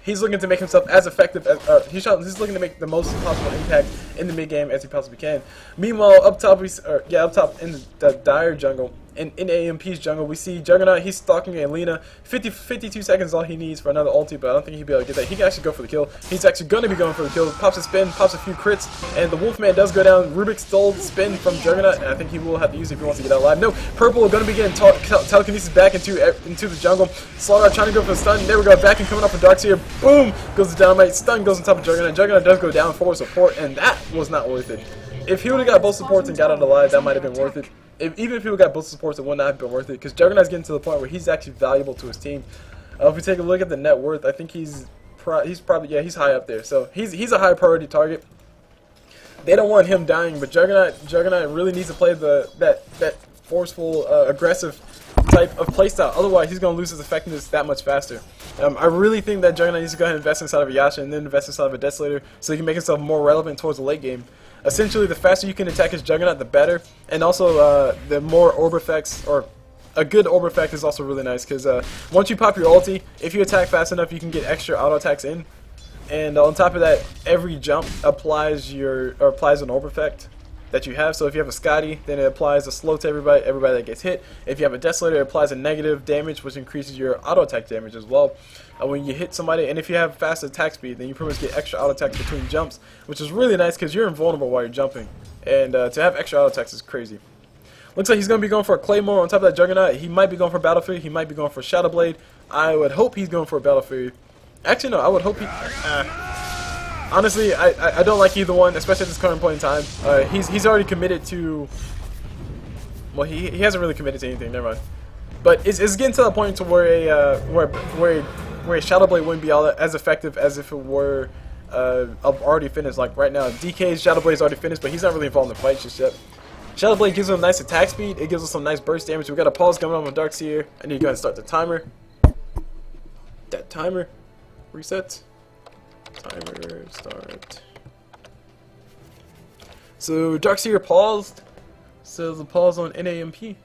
Speaker 1: He's looking to make himself as effective as he's looking to make the most possible impact in the mid game as he possibly can. Meanwhile, up top in the Dire jungle, in AMP's jungle. We see Juggernaut, he's stalking Alina. 52 seconds is all he needs for another ulti, but I don't think he'll be able to get that. He can actually go for the kill. He's actually going to be going for the kill. Pops a spin, pops a few crits, and the Wolfman does go down. Rubik stole the spin from Juggernaut, and I think he will have to use it if he wants to get out alive. No, Purple going to be getting telekinesis back into the jungle. Slaughter trying to go for the stun. There we go, back and coming up with Darkseer. Boom! Goes the dynamite. Stun goes on top of Juggernaut. Juggernaut does go down for support, and that was not worth it. If he would have got both supports and got out alive, that might have been worth it. Even if he would have got both supports, it would not have been worth it, because Juggernaut's getting to the point where he's actually valuable to his team. If we take a look at the net worth, I think he's probably, yeah, he's high up there. So he's a high priority target. They don't want him dying, but Juggernaut really needs to play that forceful, aggressive type of playstyle. Otherwise, he's going to lose his effectiveness that much faster. I really think that Juggernaut needs to go ahead and invest inside of a Yasha and then invest inside of a Desolator so he can make himself more relevant towards the late game. Essentially, the faster you can attack his Juggernaut, the better. And also, the more orb effects, or a good orb effect is also really nice, because once you pop your ulti, if you attack fast enough, you can get extra auto attacks in. And on top of that, every jump applies an orb effect that you have. So if you have a Scotty, then it applies a slow to everybody that gets hit. If you have a Desolator, it applies a negative damage, which increases your auto attack damage as well when you hit somebody. And if you have fast attack speed, then you pretty much get extra auto attacks between jumps, which is really nice because you're invulnerable while you're jumping. And to have extra auto attacks is crazy. Looks like he's going to be going for a Claymore on top of that Juggernaut. He might be going for Battle Fury. He might be going for Shadow Blade. I would hope he's going for a Battle Fury. Actually, no, I would hope he... honestly, I don't like either one, especially at this current point in time. He's already committed to... Well, he hasn't really committed to anything. Never mind. But it's getting to the point to where a Shadow Blade wouldn't be as effective as if it were already finished. Like right now, DK's Shadow Blade is already finished, but he's not really involved in the fight just yet. Shadow Blade gives him a nice attack speed. It gives us some nice burst damage. We got a pause coming on with Darkseer. I need to go ahead and start the timer. That timer reset. Timer start. So Darkseer paused. So the pause on NAMP.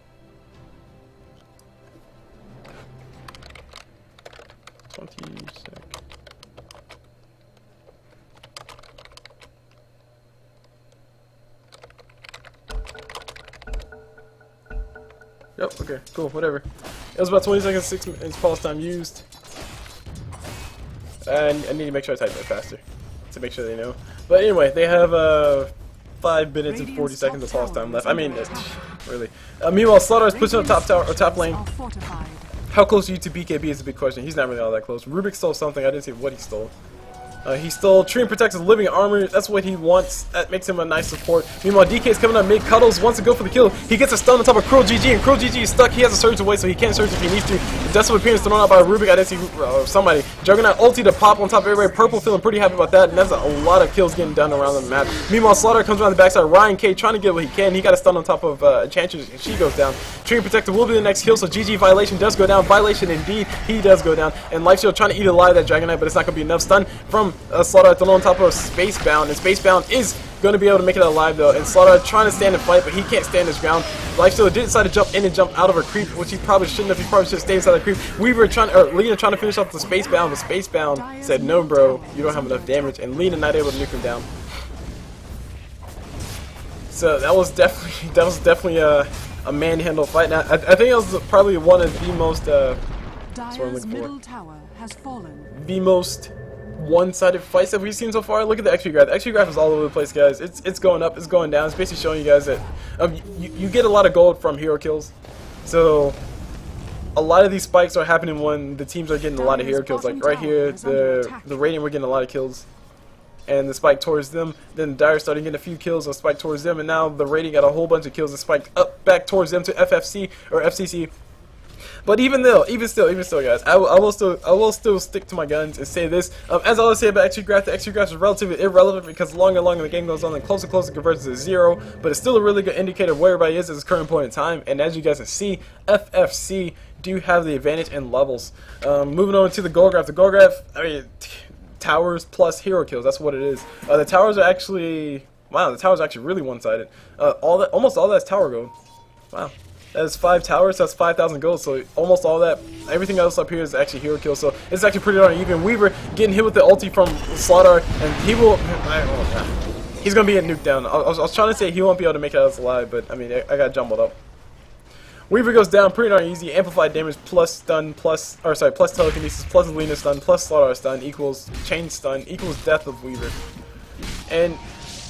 Speaker 1: 20 sec. Yep, okay, cool, whatever. It was about 20 seconds, 6 minutes pause time used. And I need to make sure I type that faster to make sure they know. But anyway, they have 5 minutes and 40 seconds of pause time left. I mean, really. Meanwhile, Slaughter is pushing up top tower or top lane. How close are you to BKB is a big question. He's not really all that close. Rubik stole something. I didn't see what he stole. He stole Tree and Protects his living armor. That's what he wants. That makes him a nice support. Meanwhile, DK's coming up mid. Cuddles wants to go for the kill. He gets a stun on top of Cruel GG, and Cruel GG is stuck. He has a surge away, so he can't surge if he needs to. The Desolate Appearance thrown out by Rubik. I didn't see somebody. Juggernaut ulti to pop on top of everybody. Purple feeling pretty happy about that, and that's a lot of kills getting done around the map. Meanwhile, Slaughter comes around the backside. Ryan K trying to get what he can. He got a stun on top of Enchantress, and she goes down. Tree and Protector will be the next kill, so GG.Violation does go down. Violation indeed, he does go down. And Lifesteal trying to eat alive that Dragonite, but it's not going to be enough. Stun from Slaughter thrown on top of Spacebound, and Spacebound is going to be able to make it alive though, and Slaughter trying to stand and fight, but he can't stand his ground. Lifesteal did decide to jump in and jump out of a creep, which he probably shouldn't have. He probably should have stayed inside the creep. Lena trying to finish off the Spacebound, but Spacebound said, no bro, you don't have enough damage, and Lena not able to nuke him down. So that was definitely a manhandle fight. Now, I think it was probably one of the most
Speaker 2: Dire's middle tower has fallen.
Speaker 1: The most one-sided fights that we've seen so far. Look at the XP graph. The XP graph is all over the place, guys. It's going up, it's going down. It's basically showing you guys that you get a lot of gold from hero kills. So a lot of these spikes are happening when the teams are getting a lot of hero kills. Like right here, the Radiant were getting a lot of kills, and the spike towards them. Then Dire started getting a few kills and spike towards them, and now the Radiant got a whole bunch of kills and spiked up back towards them to FFC or FCC. But even still, guys, I will still stick to my guns and say this. As I always say about XP graph, the XP graph is relatively irrelevant because the longer the game goes on, and closer it converges to 0. But it's still a really good indicator of where everybody is at this current point in time. And as you guys can see, FFC do have the advantage in levels. Moving on to the goal graph. The goal graph, I mean, towers plus hero kills. That's what it is. The towers are actually, wow, the towers are actually really one-sided. Almost all that's tower gold. Wow. That's 5 towers, so that's 5,000 gold, so almost all that, everything else up here is actually hero kills, so it's actually pretty darn even. Weaver getting hit with the ulti from Slaughter, and he's going to be a nuke down. I was trying to say he won't be able to make it out alive, but I mean, I got jumbled up. Weaver goes down pretty darn easy. Amplified damage plus stun plus telekinesis plus Lina stun plus Slardar stun equals chain stun equals death of Weaver. And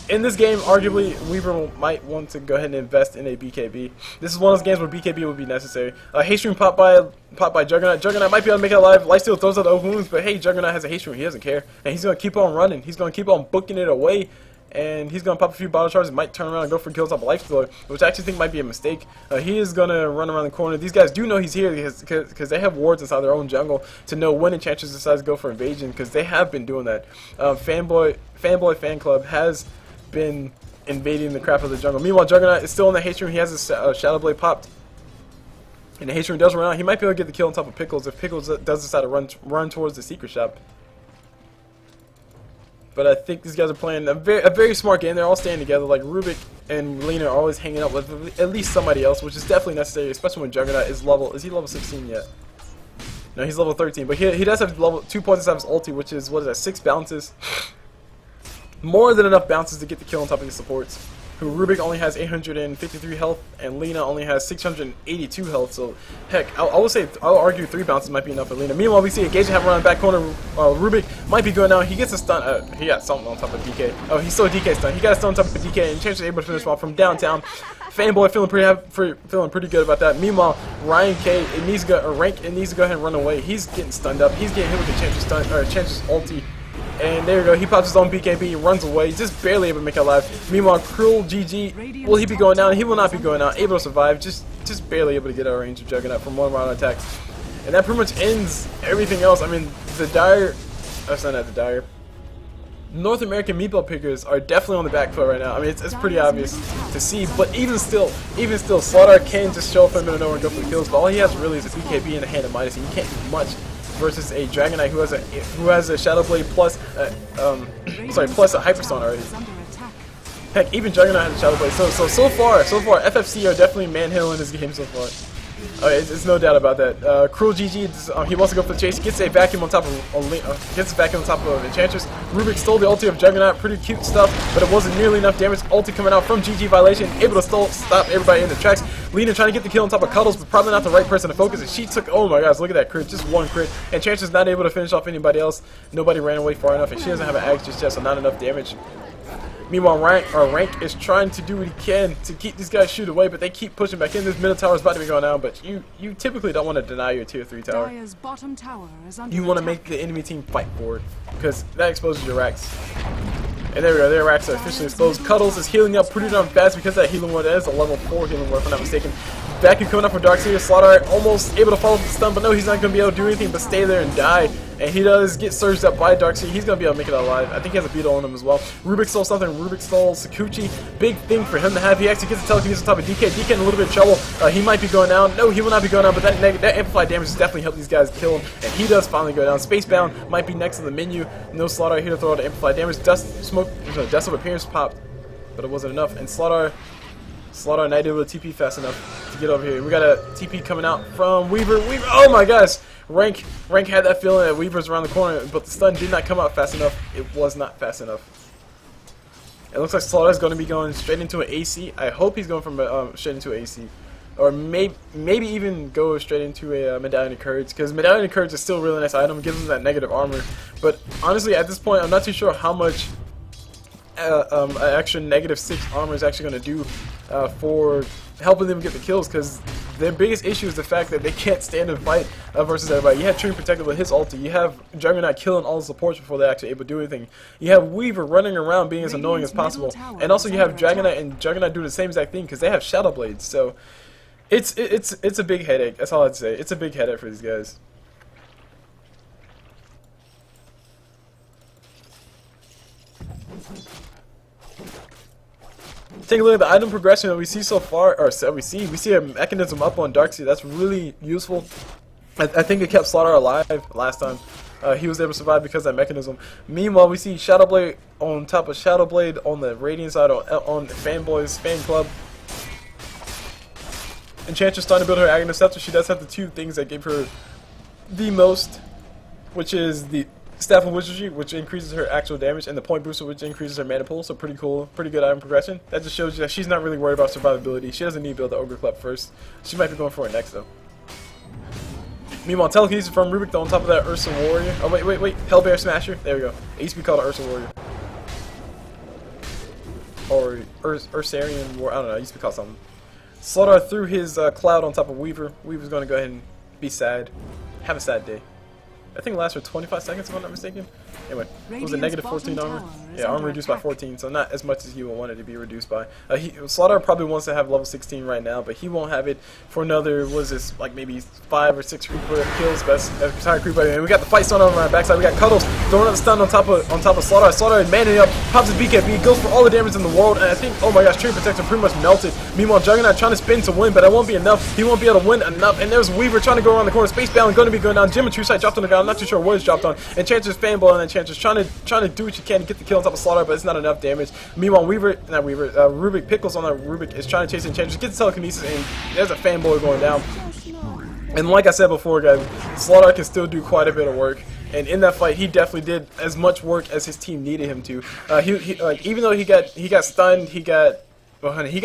Speaker 1: in this game, arguably, Weaver might want to go ahead and invest in a BKB. This is one of those games where BKB would be necessary. Haste Stream pop by Juggernaut. Juggernaut might be able to make it alive. Lifesteal throws out the wounds, but hey, Juggernaut has a Haste Stream. He doesn't care. And he's going to keep on running. He's going to keep on booking it away. And he's going to pop a few bottle charges, might turn around and go for kills off a Lifestealer, which I actually think might be a mistake. He is going to run around the corner. These guys do know he's here because they have wards inside their own jungle to know when Enchantress decides to go for invasion, because they have been doing that. Fanboy FanClub has been invading the crap of the jungle. Meanwhile, Juggernaut is still in the Haste Room. He has his Shadow Blade popped. And the Haste Room does run out. He might be able to get the kill on top of Pickles if Pickles does decide to run towards the Secret Shop. But I think these guys are playing a very smart game. They're all staying together. Like Rubik and Lina are always hanging out with at least somebody else, which is definitely necessary, especially when Juggernaut is he level 16 yet? No, he's level 13. But he does have level 2 points inside his ulti, which is, what is that, 6 bounces? More than enough bounces to get the kill on top of his supports. Who Rubik only has 853 health, and Lina only has 682 health. So, heck, I'll argue 3 bounces might be enough for Lina. Meanwhile, we see a Gage have around the back corner. Rubik might be going out. He gets a stun. He got something on top of DK. Oh, he's still a DK stun. He got a stun on top of DK, and Chance is able to finish off from downtown. Fanboy feeling pretty good about that. Meanwhile, Ryan K it needs to go ahead and run away. He's getting stunned up. He's getting hit with the Chance's ulti. And there we go, he pops his own BKB, runs away, just barely able to make it alive. Meanwhile, Cruel GG, will he be going down? He will not be going out, able to survive, just barely able to get out of range of Juggernaut from one round attack. And that pretty much ends everything else. I mean, the Dire, that's not the Dire. North American Meepo pickers are definitely on the back foot right now. I mean, it's pretty obvious to see, but even still, Slardar can just show up from nowhere and go for the kills, but all he has really is a BKB and a hand of Midas, and he can't do much versus a Dragonite who has a Shadow Blade plus plus a Hyperstone already. Heck, even Juggernaut has a Shadow Blade. So far, FFC are definitely manhandling this game so far. It's no doubt about that. Cruel GG, he wants to go for the chase. He gets a vacuum on top of Enchantress. Rubik stole the ulti of Juggernaut. Pretty cute stuff, but it wasn't nearly enough damage. Ulti coming out from GG.Violation, able to stop everybody in the tracks. Lina trying to get the kill on top of Cuddles, but probably not the right person to focus. And she took, oh my gosh, look at that crit, just one crit. Enchantress not able to finish off anybody else. Nobody ran away far enough, and she doesn't have an axe just yet, so not enough damage. Meanwhile, Rank is trying to do what he can to keep these guys shoot away, but they keep pushing back in. This middle tower is about to be going down, but you typically don't want to deny your tier 3 tower. You want to make the enemy team fight for it, because that exposes your racks. And there we go, their racks are officially exposed. Cuddles is healing up pretty darn fast because that healing ward is a level 4 healing ward, if I'm not mistaken. Vacuum coming up from Darkseer. Slardar almost able to follow the stun, but no, he's not going to be able to do anything but stay there and die. And he does get surged up by Darkseer. He's going to be able to make it out alive. I think he has a beetle on him as well. Rubik stole something. Rubik stole Sakuchi. Big thing for him to have. He actually gets the telekinesis on top of DK. DK in a little bit of trouble. He might be going down. No, he will not be going down, but that amplified damage has definitely helped these guys kill him. And he does finally go down. Spacebound might be next to the menu. No Slardar here to throw out the amplified damage. Dust of Appearance popped, but it wasn't enough. And Slardar not able to TP fast enough to get over here. We got a TP coming out from Weaver. Oh my gosh! Rank had that feeling that Weaver's around the corner, but the stun did not come out fast enough. It was not fast enough. It looks like Slardar's going to be going straight into an AC. I hope he's going from straight into an AC. Or maybe even go straight into a Medallion of Courage, because Medallion of Courage is still a really nice item, gives him that negative armor. But honestly, at this point, I'm not too sure how much extra -6 armor is actually going to do for helping them get the kills, because their biggest issue is the fact that they can't stand and fight versus everybody. You have Trim Protected with his ulti. You have Juggernaut killing all the supports before they're actually able to do anything. You have Weaver running around being as annoying as possible. And also you have Dragonite and Juggernaut doing the same exact thing because they have Shadow Blades. So it's a big headache. That's all I'd say. It's a big headache for these guys. Take a look at the item progression that we see so far, or we see a mechanism up on Darkseer. That's really useful. I think it kept Slardar alive last time. He was able to survive because of that mechanism. Meanwhile, we see Shadow Blade on top of Shadow Blade on the Radiant side on Fanboy's FanClub. Enchantress starting to build her Aghanim Scepter. She does have the two things that give her the most, which is the Staff of Wizardry, which increases her actual damage, and the Point Booster, which increases her mana pool. So pretty cool, pretty good item progression. That just shows you that she's not really worried about survivability. She doesn't need to build the Ogre Club first. She might be going for it next though. Meanwhile, telekinesis from Rubik though on top of that Ursa Warrior. Oh wait, Hellbear Smasher. There we go. It used to be called an Ursa Warrior. Or Ursarian War. I don't know. It used to be called something. Slaughter threw his cloud on top of Weaver. Weaver's going to go ahead and be sad. Have a sad day. I think it lasts for 25 seconds if I'm not mistaken. Anyway, it was a negative 14 armor. Yeah, armor reduced by 14, so not as much as he would want it to be reduced by. Slaughter probably wants to have level 16 right now, but he won't have it for another, what is this, like maybe 5 or 6 creeper kills. Best entire creeper. And we got the fight stun on our backside. We got Cuddles throwing out the stun on top of Slaughter. Slaughter manning up, pops his BKB, goes for all the damage in the world, and I think, oh my gosh, Tree Protector pretty much melted. Meanwhile, Juggernaut trying to spin to win, but it won't be enough. He won't be able to win enough. And there's Weaver trying to go around the corner. Space Balance going to be going down. Geometry Sight dropped on the ground. I'm not too sure what it's dropped on. Enchantress Fanboy and Enchantress trying to do what you can to get the kill on top of Slaughter, but it's not enough damage. Meanwhile, Rubik Pickles on that Rubik is trying to chase Enchantress, gets telekinesis, and there's a Fanboy going down. And like I said before, guys, Slaughter can still do quite a bit of work. And in that fight, he definitely did as much work as his team needed him to. Even though he got stunned, he got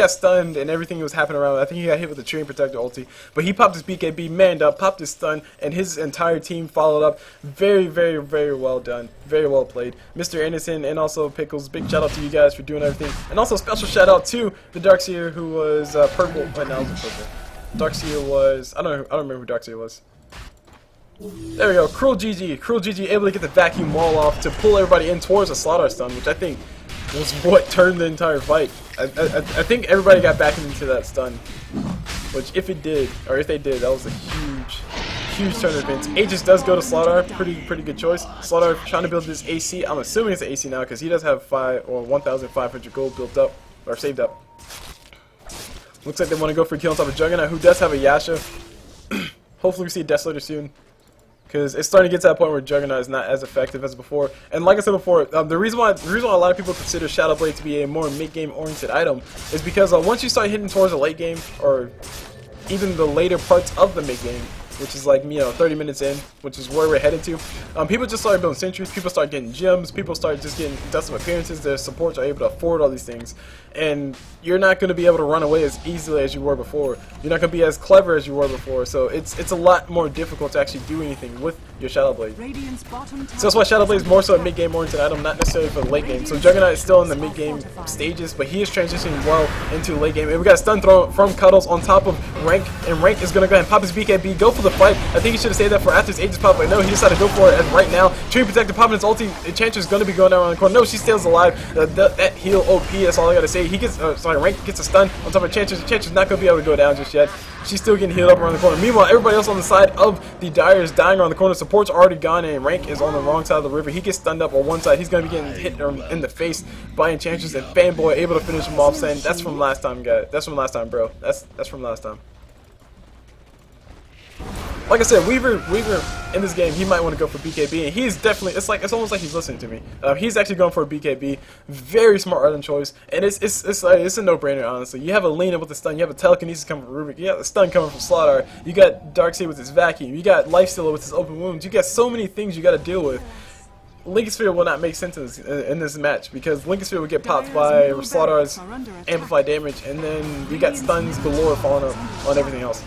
Speaker 1: stunned and everything was happening around. I think he got hit with the Tree Protector ulti, but he popped his BKB, manned up, popped his stun, and his entire team followed up. Very, very, very well done. Very well played. Mr. Anderson and also Pickles, big shout out to you guys for doing everything. And also special shout out to the Darkseer who was purple. Wait, no, it was purple. Darkseer was, I don't remember who Darkseer was. There we go, Cruel GG able to get the vacuum wall off to pull everybody in towards a Slaughter stun, which I think was what turned the entire fight. I think everybody got back into that stun, which if they did, that was a huge turn of events. Aegis does go to Slaughter, pretty good choice. Slaughter trying to build this AC. I'm assuming it's an AC now because he does have 1,500 gold built up or saved up. Looks like they want to go for a kill on top of Juggernaut, who does have a Yasha. Hopefully we see a Desolator soon, because it's starting to get to that point where Juggernaut is not as effective as before. And like I said before, the reason why a lot of people consider Shadow Blade to be a more mid-game oriented item is because once you start hitting towards the late game, or even the later parts of the mid-game, which is like, 30 minutes in, which is where we're headed to, people just start building sentries, people start getting gems, people start just getting dust of appearances, their supports are able to afford all these things, and you're not going to be able to run away as easily as you were before. You're not going to be as clever as you were before, so it's a lot more difficult to actually do anything with your Shadow Blade. So that's why Shadow Blade is more so a mid-game oriented item, not necessarily for the late game. So Juggernaut is still in the mid-game stages, but he is transitioning well into late game. And we got a stun throw from Cuddles on top of Rank, and Rank is going to go ahead and pop his BKB, go for the fight. I think he should have saved that for after his Aegis pop, but no, he decided to go for it as right now. Tree Protector popping his ulti, Enchantress is going to be going down around the corner. No, she stays alive. That heal OP, that's all I got to say. He gets, Rank gets a stun on top of Enchantress. Enchantress is not going to be able to go down just yet. She's still getting healed up around the corner. Meanwhile, everybody else on the side of the Dire is dying around the corner. Support's already gone, and Rank is on the wrong side of the river. He gets stunned up on one side. He's going to be getting hit in the face by Enchantress, and Fanboy able to finish him off, saying, that's from last time, guys. That's from last time, bro. That's from last time. Like I said, Weaver in this game, he might want to go for BKB, and he's definitely, it's almost like he's listening to me. He's actually going for a BKB, very smart item choice, and it's a no-brainer, honestly. You have a Lena with the stun, you have a telekinesis coming from Rubik, you got the stun coming from Slaughter, you got Darkseid with his vacuum, you got Lifestealer with his open wounds, you got so many things you got to deal with. Linkosphere will not make sense in this match, because Linkosphere will get popped by Slaughter's amplified damage, and then you got stuns galore falling on everything else.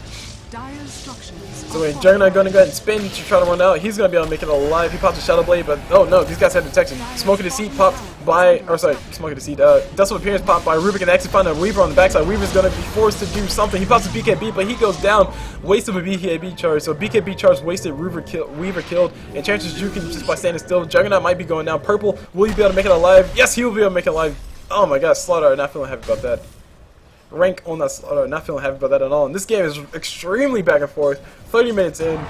Speaker 1: So when Juggernaut going to go ahead and spin to try to run out, he's going to be able to make it alive. He popped a Shadow Blade, but oh no, these guys have detection. Smoke of Deceit popped by, Smoke of Deceit, Dust of Appearance popped by Rubik, and actually found a Weaver on the backside. Weaver's going to be forced to do something. He pops a BKB, but he goes down. Waste of a BKB charge, so BKB charge wasted, Weaver killed, and chances juking just by standing still. Juggernaut might be going down. Purple, will he be able to make it alive? Yes, he will be able to make it alive. Oh my gosh, Slaughter, not feeling happy about that. Rank on that Slaughter, not feeling happy about that at all. And this game is extremely back and forth. 30 minutes in.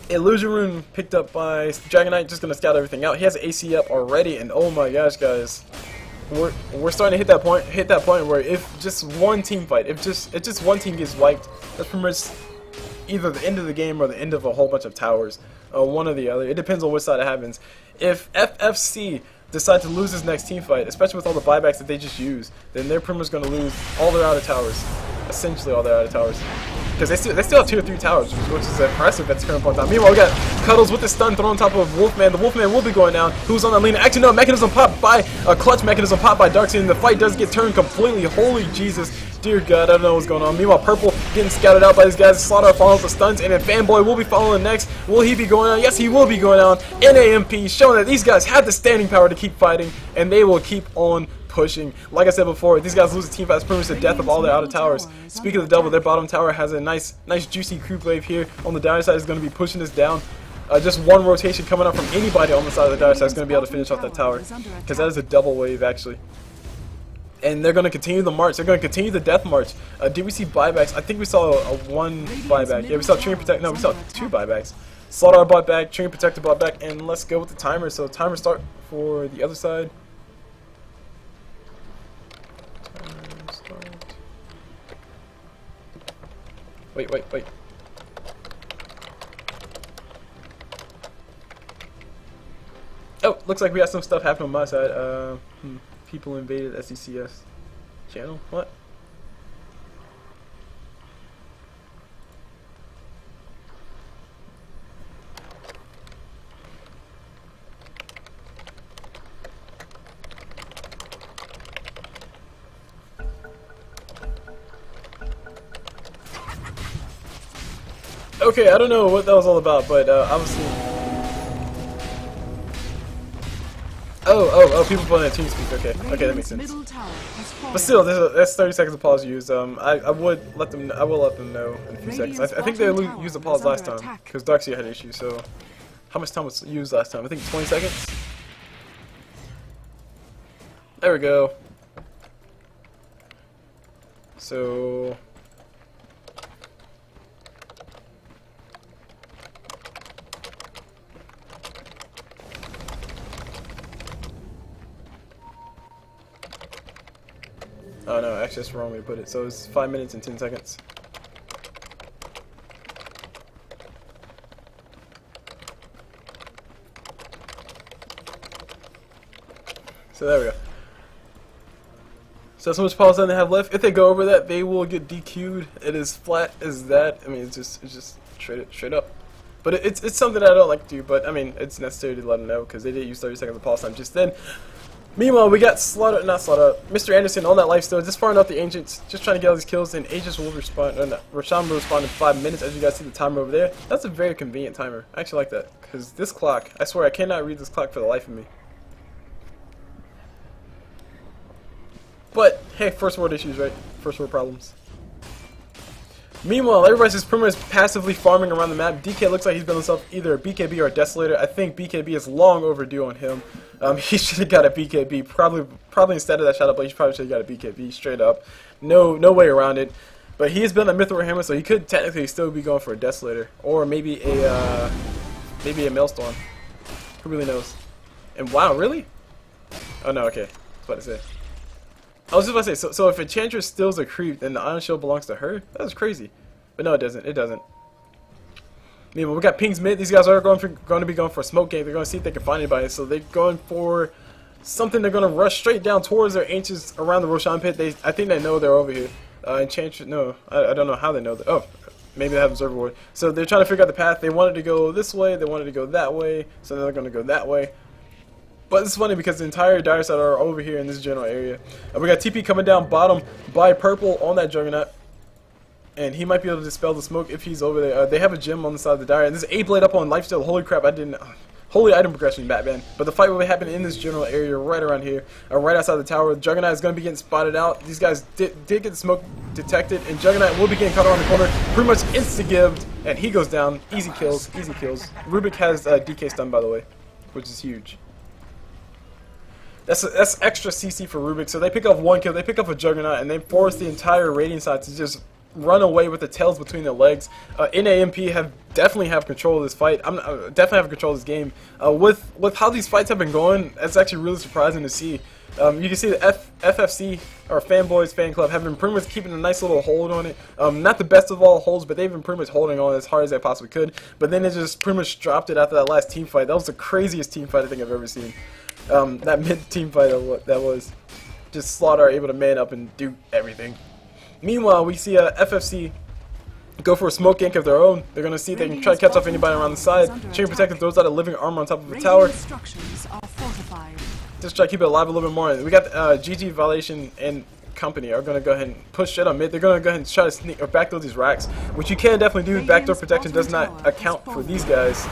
Speaker 1: Illusion Rune picked up by Dragonite, just gonna scout everything out. He has an AC up already, and oh my gosh, guys, we're starting to hit that point where if just one team fight, if just one team gets wiped, that's pretty much either the end of the game or the end of a whole bunch of towers, one or the other. It depends on which side it happens. If FFC decide to lose this next team fight, especially with all the buybacks that they just used, then they're pretty much going to lose all their outer towers. Essentially all their outer towers. because they still have 2 or 3 towers, which is impressive at this current point in time. Meanwhile, we got Cuddles with the stun thrown on top of Wolfman. The Wolfman will be going down. Who's on that lane? Actually, no, mechanism popped by a clutch mechanism popped by Darkseid, and the fight does get turned completely. Holy Jesus. Dear God, I don't know what's going on. Meanwhile, Purple getting scouted out by these guys. Slaughter follows the stuns, and then Fanboy will be following next. Will he be going on? Yes, he will be going on. NAMP showing that these guys have the standing power to keep fighting, and they will keep on pushing. Like I said before, these guys lose the team fight. It's pretty much the death of all their outer towers. Speaking of the devil, their bottom tower has a nice juicy creep wave here. On the dire side is going to be pushing this down. Just one rotation coming up from anybody on the side of the dire side is going to be able to finish off that tower, because that is a double wave actually. And they're going to continue the march. They're going to continue the death march. Did we see buybacks? I think we saw one buyback. Yeah, we saw Tree Protect. No, we saw 2 buybacks. Slaughter bought back, Tree Protector bought back, and let's go with the timer. So timer start for the other side. Timer start. Wait. Oh, looks like we got some stuff happening on my side. People invaded SECS channel. What? Okay, I don't know what that was all about, but obviously. Oh, people playing at TeamSpeak. Okay, that makes sense. But still, that's 30 seconds of pause used. I will let them know in a few seconds. I think they used the pause last time because Darkseid had issues. So, how much time was used last time? I think 20 seconds. There we go. So. Oh no, actually that's the wrong way to put it. So it's 5 minutes and 10 seconds. So there we go. So that's how much pause time they have left. If they go over that, they will get DQ'd. It is flat as that. I mean, it's just straight up. But it's something that I don't like to do. But I mean, it's necessary to let them know because they did use 30 seconds of pause time just then. Meanwhile, we got Mr. Anderson on that life still, just firing out the Ancients, just trying to get all these kills, and Ancients will respond, Roshan will respond in 5 minutes, as you guys see the timer over there. That's a very convenient timer. I actually like that, because this clock, I swear I cannot read this clock for the life of me. But, hey, first world issues, right? First world problems. Meanwhile, everybody's just pretty much passively farming around the map. DK looks like he's building himself either a BKB or a Desolator. I think BKB is long overdue on him. He should have got a BKB. Probably instead of that Shadow Blade, he probably should have got a BKB straight up. No way around it. But he is building a Mithril Hammer, so he could technically still be going for a Desolator or maybe a Maelstrom. Who really knows? And wow, really? Oh no, okay. I was about to say. I was just about to say, so if Enchantress steals a creep, then the Iron Shield belongs to her? That's crazy. But no, it doesn't. It doesn't. Meanwhile, we got Ping's mid. These guys are going to be going for a smoke game. They're going to see if they can find anybody. So they're going for something. They're going to rush straight down towards their Ancients around the Roshan pit. I think they know they're over here. Enchantress, no. I don't know how they know that. Oh, maybe they have Observer Ward. So they're trying to figure out the path. They wanted to go this way. They wanted to go that way. So they're going to go that way. But it's funny because the entire dire side are over here in this general area. We got TP coming down bottom by Purple on that Juggernaut. And he might be able to dispel the smoke if he's over there. They have a gem on the side of the dire. And there's an A-Blade up on Lifesteal. Holy crap, I didn't... Holy item progression, Batman. But the fight will be happening in this general area right around here. Right outside the tower. Juggernaut is going to be getting spotted out. These guys did get the smoke detected. And Juggernaut will be getting caught around the corner. Pretty much insta-gived. And he goes down. Easy kills. Easy kills. Rubik has DK stun, by the way. Which is huge. That's extra CC for Rubik. So they pick up one kill. They pick up a Juggernaut. And they force the entire Radiant side to just run away with the tails between their legs. NAMP definitely have control of this fight. Definitely have control of this game. With how these fights have been going, it's actually really surprising to see. You can see the FFC, or Fanboys Fan Club, have been pretty much keeping a nice little hold on it. Not the best of all holds, but they've been pretty much holding on as hard as they possibly could. But then they just pretty much dropped it after that last team fight. That was the craziest team fight I think I've ever seen. That mid team fight that was. Just Slaughter able to man up and do everything. Meanwhile, we see FFC go for a smoke gank of their own. They're gonna see if they can try to catch off anybody around the side. Chain Protector throws out a living armor on top of the tower.
Speaker 2: Structures are fortified.
Speaker 1: Just try to keep it alive a little bit more. We got GG.Violation and company are gonna go ahead and push shit on mid. They're gonna go ahead and try to sneak or backdoor these racks, which you can definitely do. Backdoor protection does not account for these guys.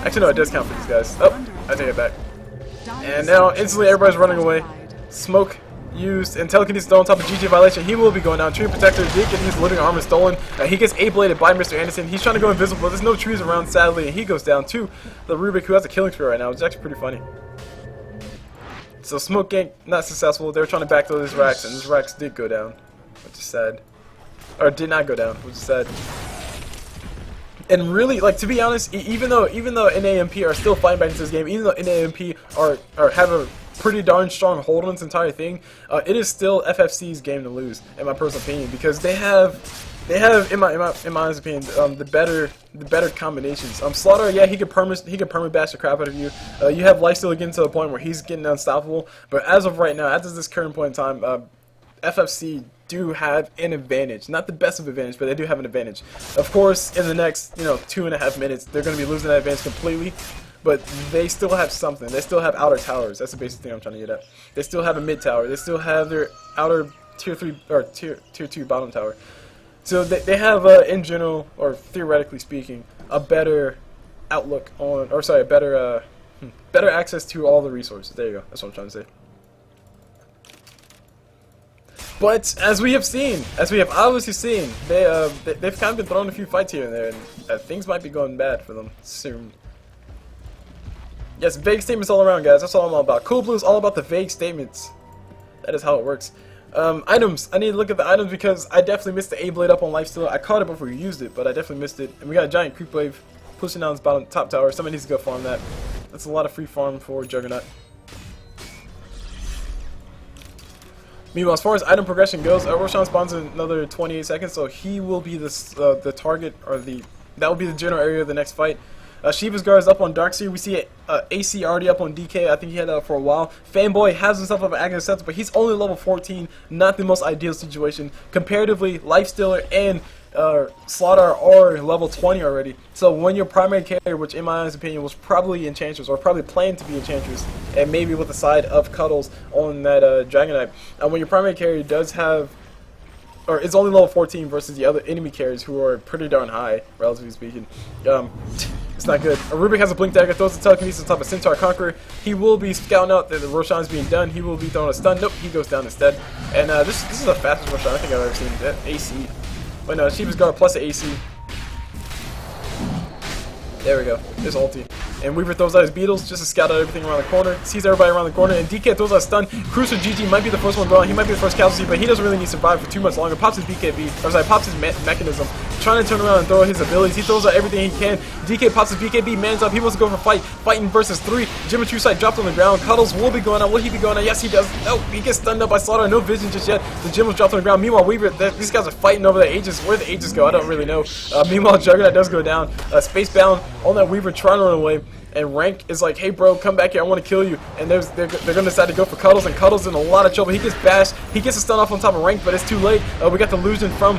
Speaker 1: Actually, no, it does count for these guys. Oh, I take it back. And now instantly everybody's running away. Smoke used and telekinesis thrown on top of GG.Violation. He will be going down. Tree Protector did get his living armor stolen. He gets A-bladed by Mr. Anderson. He's trying to go invisible. There's no trees around, sadly, and he goes down to the Rubik, who has a killing spree right now. It's actually pretty funny. So smoke gank not successful. They were trying to backdoor these racks, and these racks did go down, which is sad. Or did not go down, which is sad. And really, like, to be honest, even though NA and P are still fighting back into this game, even though NA and P have a pretty darn strong hold on this entire thing, it is still FFC's game to lose, in my personal opinion, because they have in my honest opinion the better combinations. Slaughter, yeah, he could perma bash the crap out of you. You have Lifesteal getting to the point where he's getting unstoppable, but as of right now, at this current point in time, FFC do have an advantage. Not the best of advantage, but they do have an advantage. Of course, in the next 2.5 minutes, they're going to be losing that advantage completely. But they still have something. They still have outer towers. That's the basic thing I'm trying to get at. They still have a mid tower. They still have their outer tier 3 or tier 2 bottom tower. So they have, in general, or theoretically speaking, a better outlook on, or sorry, better access to all the resources. There you go. That's what I'm trying to say. But as we have obviously seen, they've kind of been throwing a few fights here and there, and things might be going bad for them soon. Yes, vague statements all around, guys. That's all I'm all about. CulBlu is all about the vague statements. That is how it works. Items. I need to look at the items because I definitely missed the A-blade up on lifesteal. I caught it before we used it, but I definitely missed it. And we got a giant creep wave pushing down this top tower. Somebody needs to go farm that. That's a lot of free farm for Juggernaut. Meanwhile, as far as item progression goes, Roshan spawns in another 28 seconds, so he will be the target, or that will be the general area of the next fight. Shiva's guard is up on Darkseer. We see AC already up on DK. I think he had that for a while. Fanboy has himself up at Agnes Sets, but he's only level 14. Not the most ideal situation. Comparatively, Lifestealer and Slaughter are level 20 already. So when your primary carrier, which in my honest opinion was probably Enchantress, or probably planned to be Enchantress, and maybe with the side of Cuddles on that Dragonite, when your primary carrier does have, or it's only level 14 versus the other enemy carriers who are pretty darn high, relatively speaking, it's not good. Rubik has a Blink Dagger, throws the telekinesis on top of Centaur Conqueror. He will be scouting out that the Roshan is being done. He will be throwing a stun. Nope, he goes down instead. And this is the fastest Roshan I think I've ever seen. That AC. Wait, no, Shiva's guard plus the AC. There we go. There's ulti. And Weaver throws out his beetles just to scout out everything around the corner. Sees everybody around the corner. And DK throws out a stun. Cruiser GG might be the first one going. He might be the first casualty, but he doesn't really need to survive for too much longer. Pops his BKB. Or sorry, pops his mechanism. Trying to turn around and throw his abilities. He throws out everything he can. DK pops his BKB. Mans up. He wants to go for a fight. Fighting versus 3. Geometry Sight dropped on the ground. Cuddles will be going on. Will he be going on? Yes, he does. Oh, he gets stunned up by Slaughter. No vision just yet. The gem was dropped on the ground. Meanwhile, Weaver, these guys are fighting over the Aegis. Where the Aegis go, I don't really know. Meanwhile, Juggernaut does go down. Spacebound on that Weaver trying to run away. And Rank is like, hey bro, come back here, I want to kill you. And they're going to decide to go for Cuddles, and Cuddles in a lot of trouble. He gets bashed, he gets a stun off on top of Rank, but it's too late. We got the illusion from,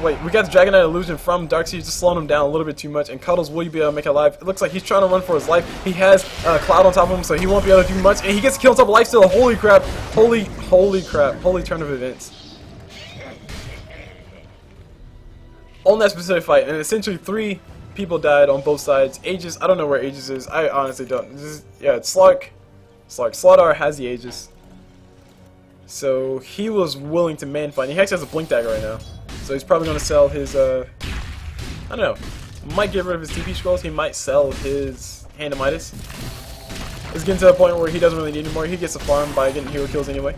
Speaker 1: we got the Dragonite illusion from Darkseer, just slowing him down a little bit too much. And Cuddles will be able to make it alive. It looks like he's trying to run for his life. He has Cloud on top of him, so he won't be able to do much. And he gets killed on top of Lifesteal. Holy crap, holy crap, holy turn of events. On that specific fight, and essentially 3 people died on both sides. Aegis, I don't know where Aegis is. I honestly don't. Yeah, it's Slark. Slaughter has the Aegis. So he was willing to man fight. He actually has a Blink Dagger right now. So he's probably going to sell his, I don't know. Might get rid of his TP scrolls. He might sell his Hand of Midas. It's getting to the point where he doesn't really need anymore. He gets a farm by getting hero kills anyway.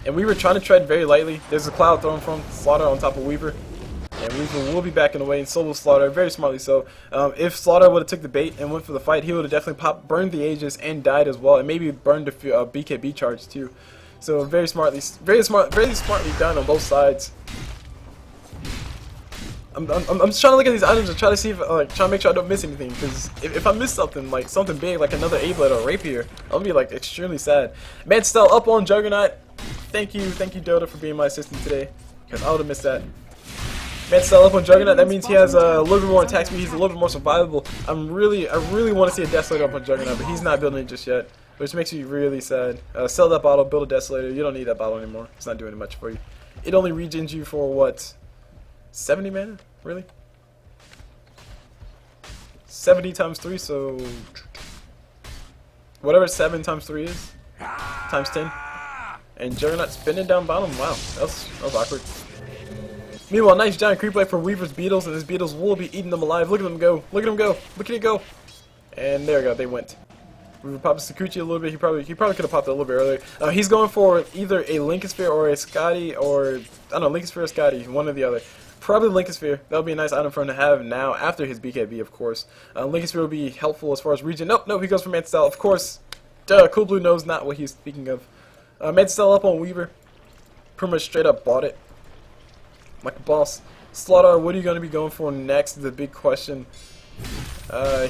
Speaker 1: And we were trying to tread very lightly. There's a cloud thrown from Slaughter on top of Weaver. And Weaver will be backing away, and so will Slaughter, very smartly so. If Slaughter would have took the bait and went for the fight, he would have definitely burned the Aegis and died as well, and maybe burned a BKB charge too. So very smartly done on both sides. I'm just trying to look at these items and try to see if, trying to make sure I don't miss anything, because if I miss something, like something big, like another A-Blade or a Rapier, I'll be like extremely sad. Manstel up on Juggernaut. Thank you, DotA, for being my assistant today, because I would have missed that. Man style up on Juggernaut, that means he has a little bit more attack speed, he's a little bit more survivable. I really want to see a Desolator up on Juggernaut, but he's not building it just yet, which makes me really sad. Sell that bottle, build a Desolator, you don't need that bottle anymore, it's not doing much for you. It only regens you for what, 70 mana? Really? 70 times 3, so whatever 7 times 3 is, times 10. And Juggernaut spinning down bottom, wow, that was awkward. Meanwhile, nice giant creep light for Weaver's Beetles, and his Beetles will be eating them alive. Look at them go. Look at them go. Look at it go. And there we go. They went. Weaver popped Sakuchi a little bit. He probably could have popped it a little bit earlier. He's going for either a Lincoln Sphere or a Scotty, or I don't know, Lincoln Sphere or Scotty, one or the other. Probably Lincoln Sphere. That would be a nice item for him to have now after his BKB, of course. Lincoln Sphere would be helpful as far as regen. Nope, he goes for Manta Style. Of course. Duh, CulBlu knows not what he's speaking of. Manta Style up on Weaver. Pretty much straight up bought it. Like a boss. Slaughter, what are you going to be going for next is the big question.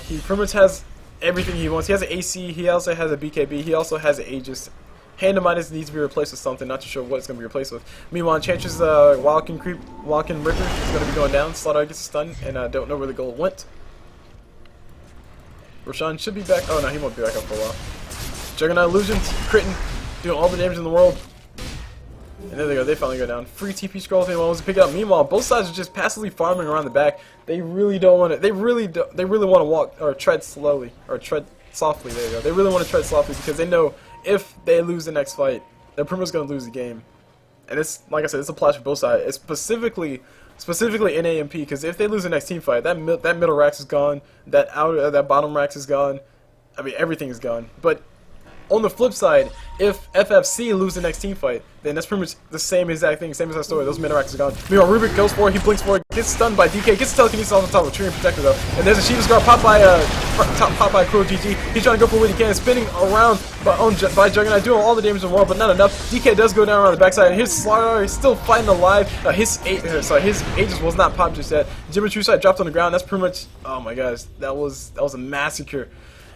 Speaker 1: He pretty much has everything he wants. He has an AC, he also has a BKB, he also has an Aegis. Hand of Midas needs to be replaced with something, not too sure what it's going to be replaced with. Meanwhile, Enchantress Walking Ripper is going to be going down. Slaughter gets a stun, and I don't know where the gold went. Roshan should be back. Oh no, he won't be back up for a while. Juggernaut Illusions, critting, doing all the damage in the world. And there they go, they finally go down. Free TP scroll if anyone wants to pick it up. Meanwhile, both sides are just passively farming around the back. They really don't want to, they really want to walk, or tread slowly, or tread softly, there you go. They really want to tread softly because they know if they lose the next fight, they're pretty much going to lose the game. And it's, like I said, it's a plot for both sides. It's specifically in AMP, because if they lose the next team fight, that middle racks is gone, that bottom racks is gone. I mean, everything is gone. But on the flip side, if FFC lose the next team fight, then that's pretty much the same exact thing, same as our story. Those Minaraks are gone. Meanwhile, Rubik goes for it, he blinks for it, gets stunned by DK, gets telekinesis off the top of Tree and Protector though. And there's a Shiva's Guard popped by Crow GG. He's trying to go for what he can, spinning around by Juggernaut, doing all the damage in the world, but not enough. DK does go down around the backside, and his Slaughter is still fighting alive. His Aegis was not popped just yet. Jimmy True Sight dropped on the ground. That's pretty much, oh my gosh, that was a massacre.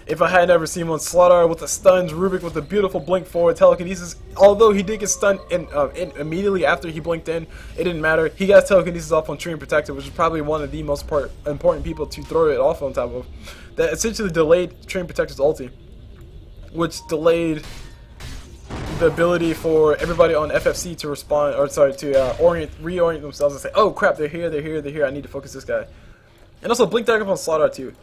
Speaker 1: If I had never seen one, Slaughter with the stuns, Rubik with the beautiful blink forward telekinesis. Although he did get stunned immediately after he blinked in, it didn't matter. He got telekinesis off on Tree and Protector, which is probably one of the most important people to throw it off on top of. That essentially delayed Tree and Protector's ulti, which delayed the ability for everybody on FFC to respond, or sorry, to reorient themselves and say, oh crap, they're here, I need to focus this guy. And also blink dagger on Slaughter too.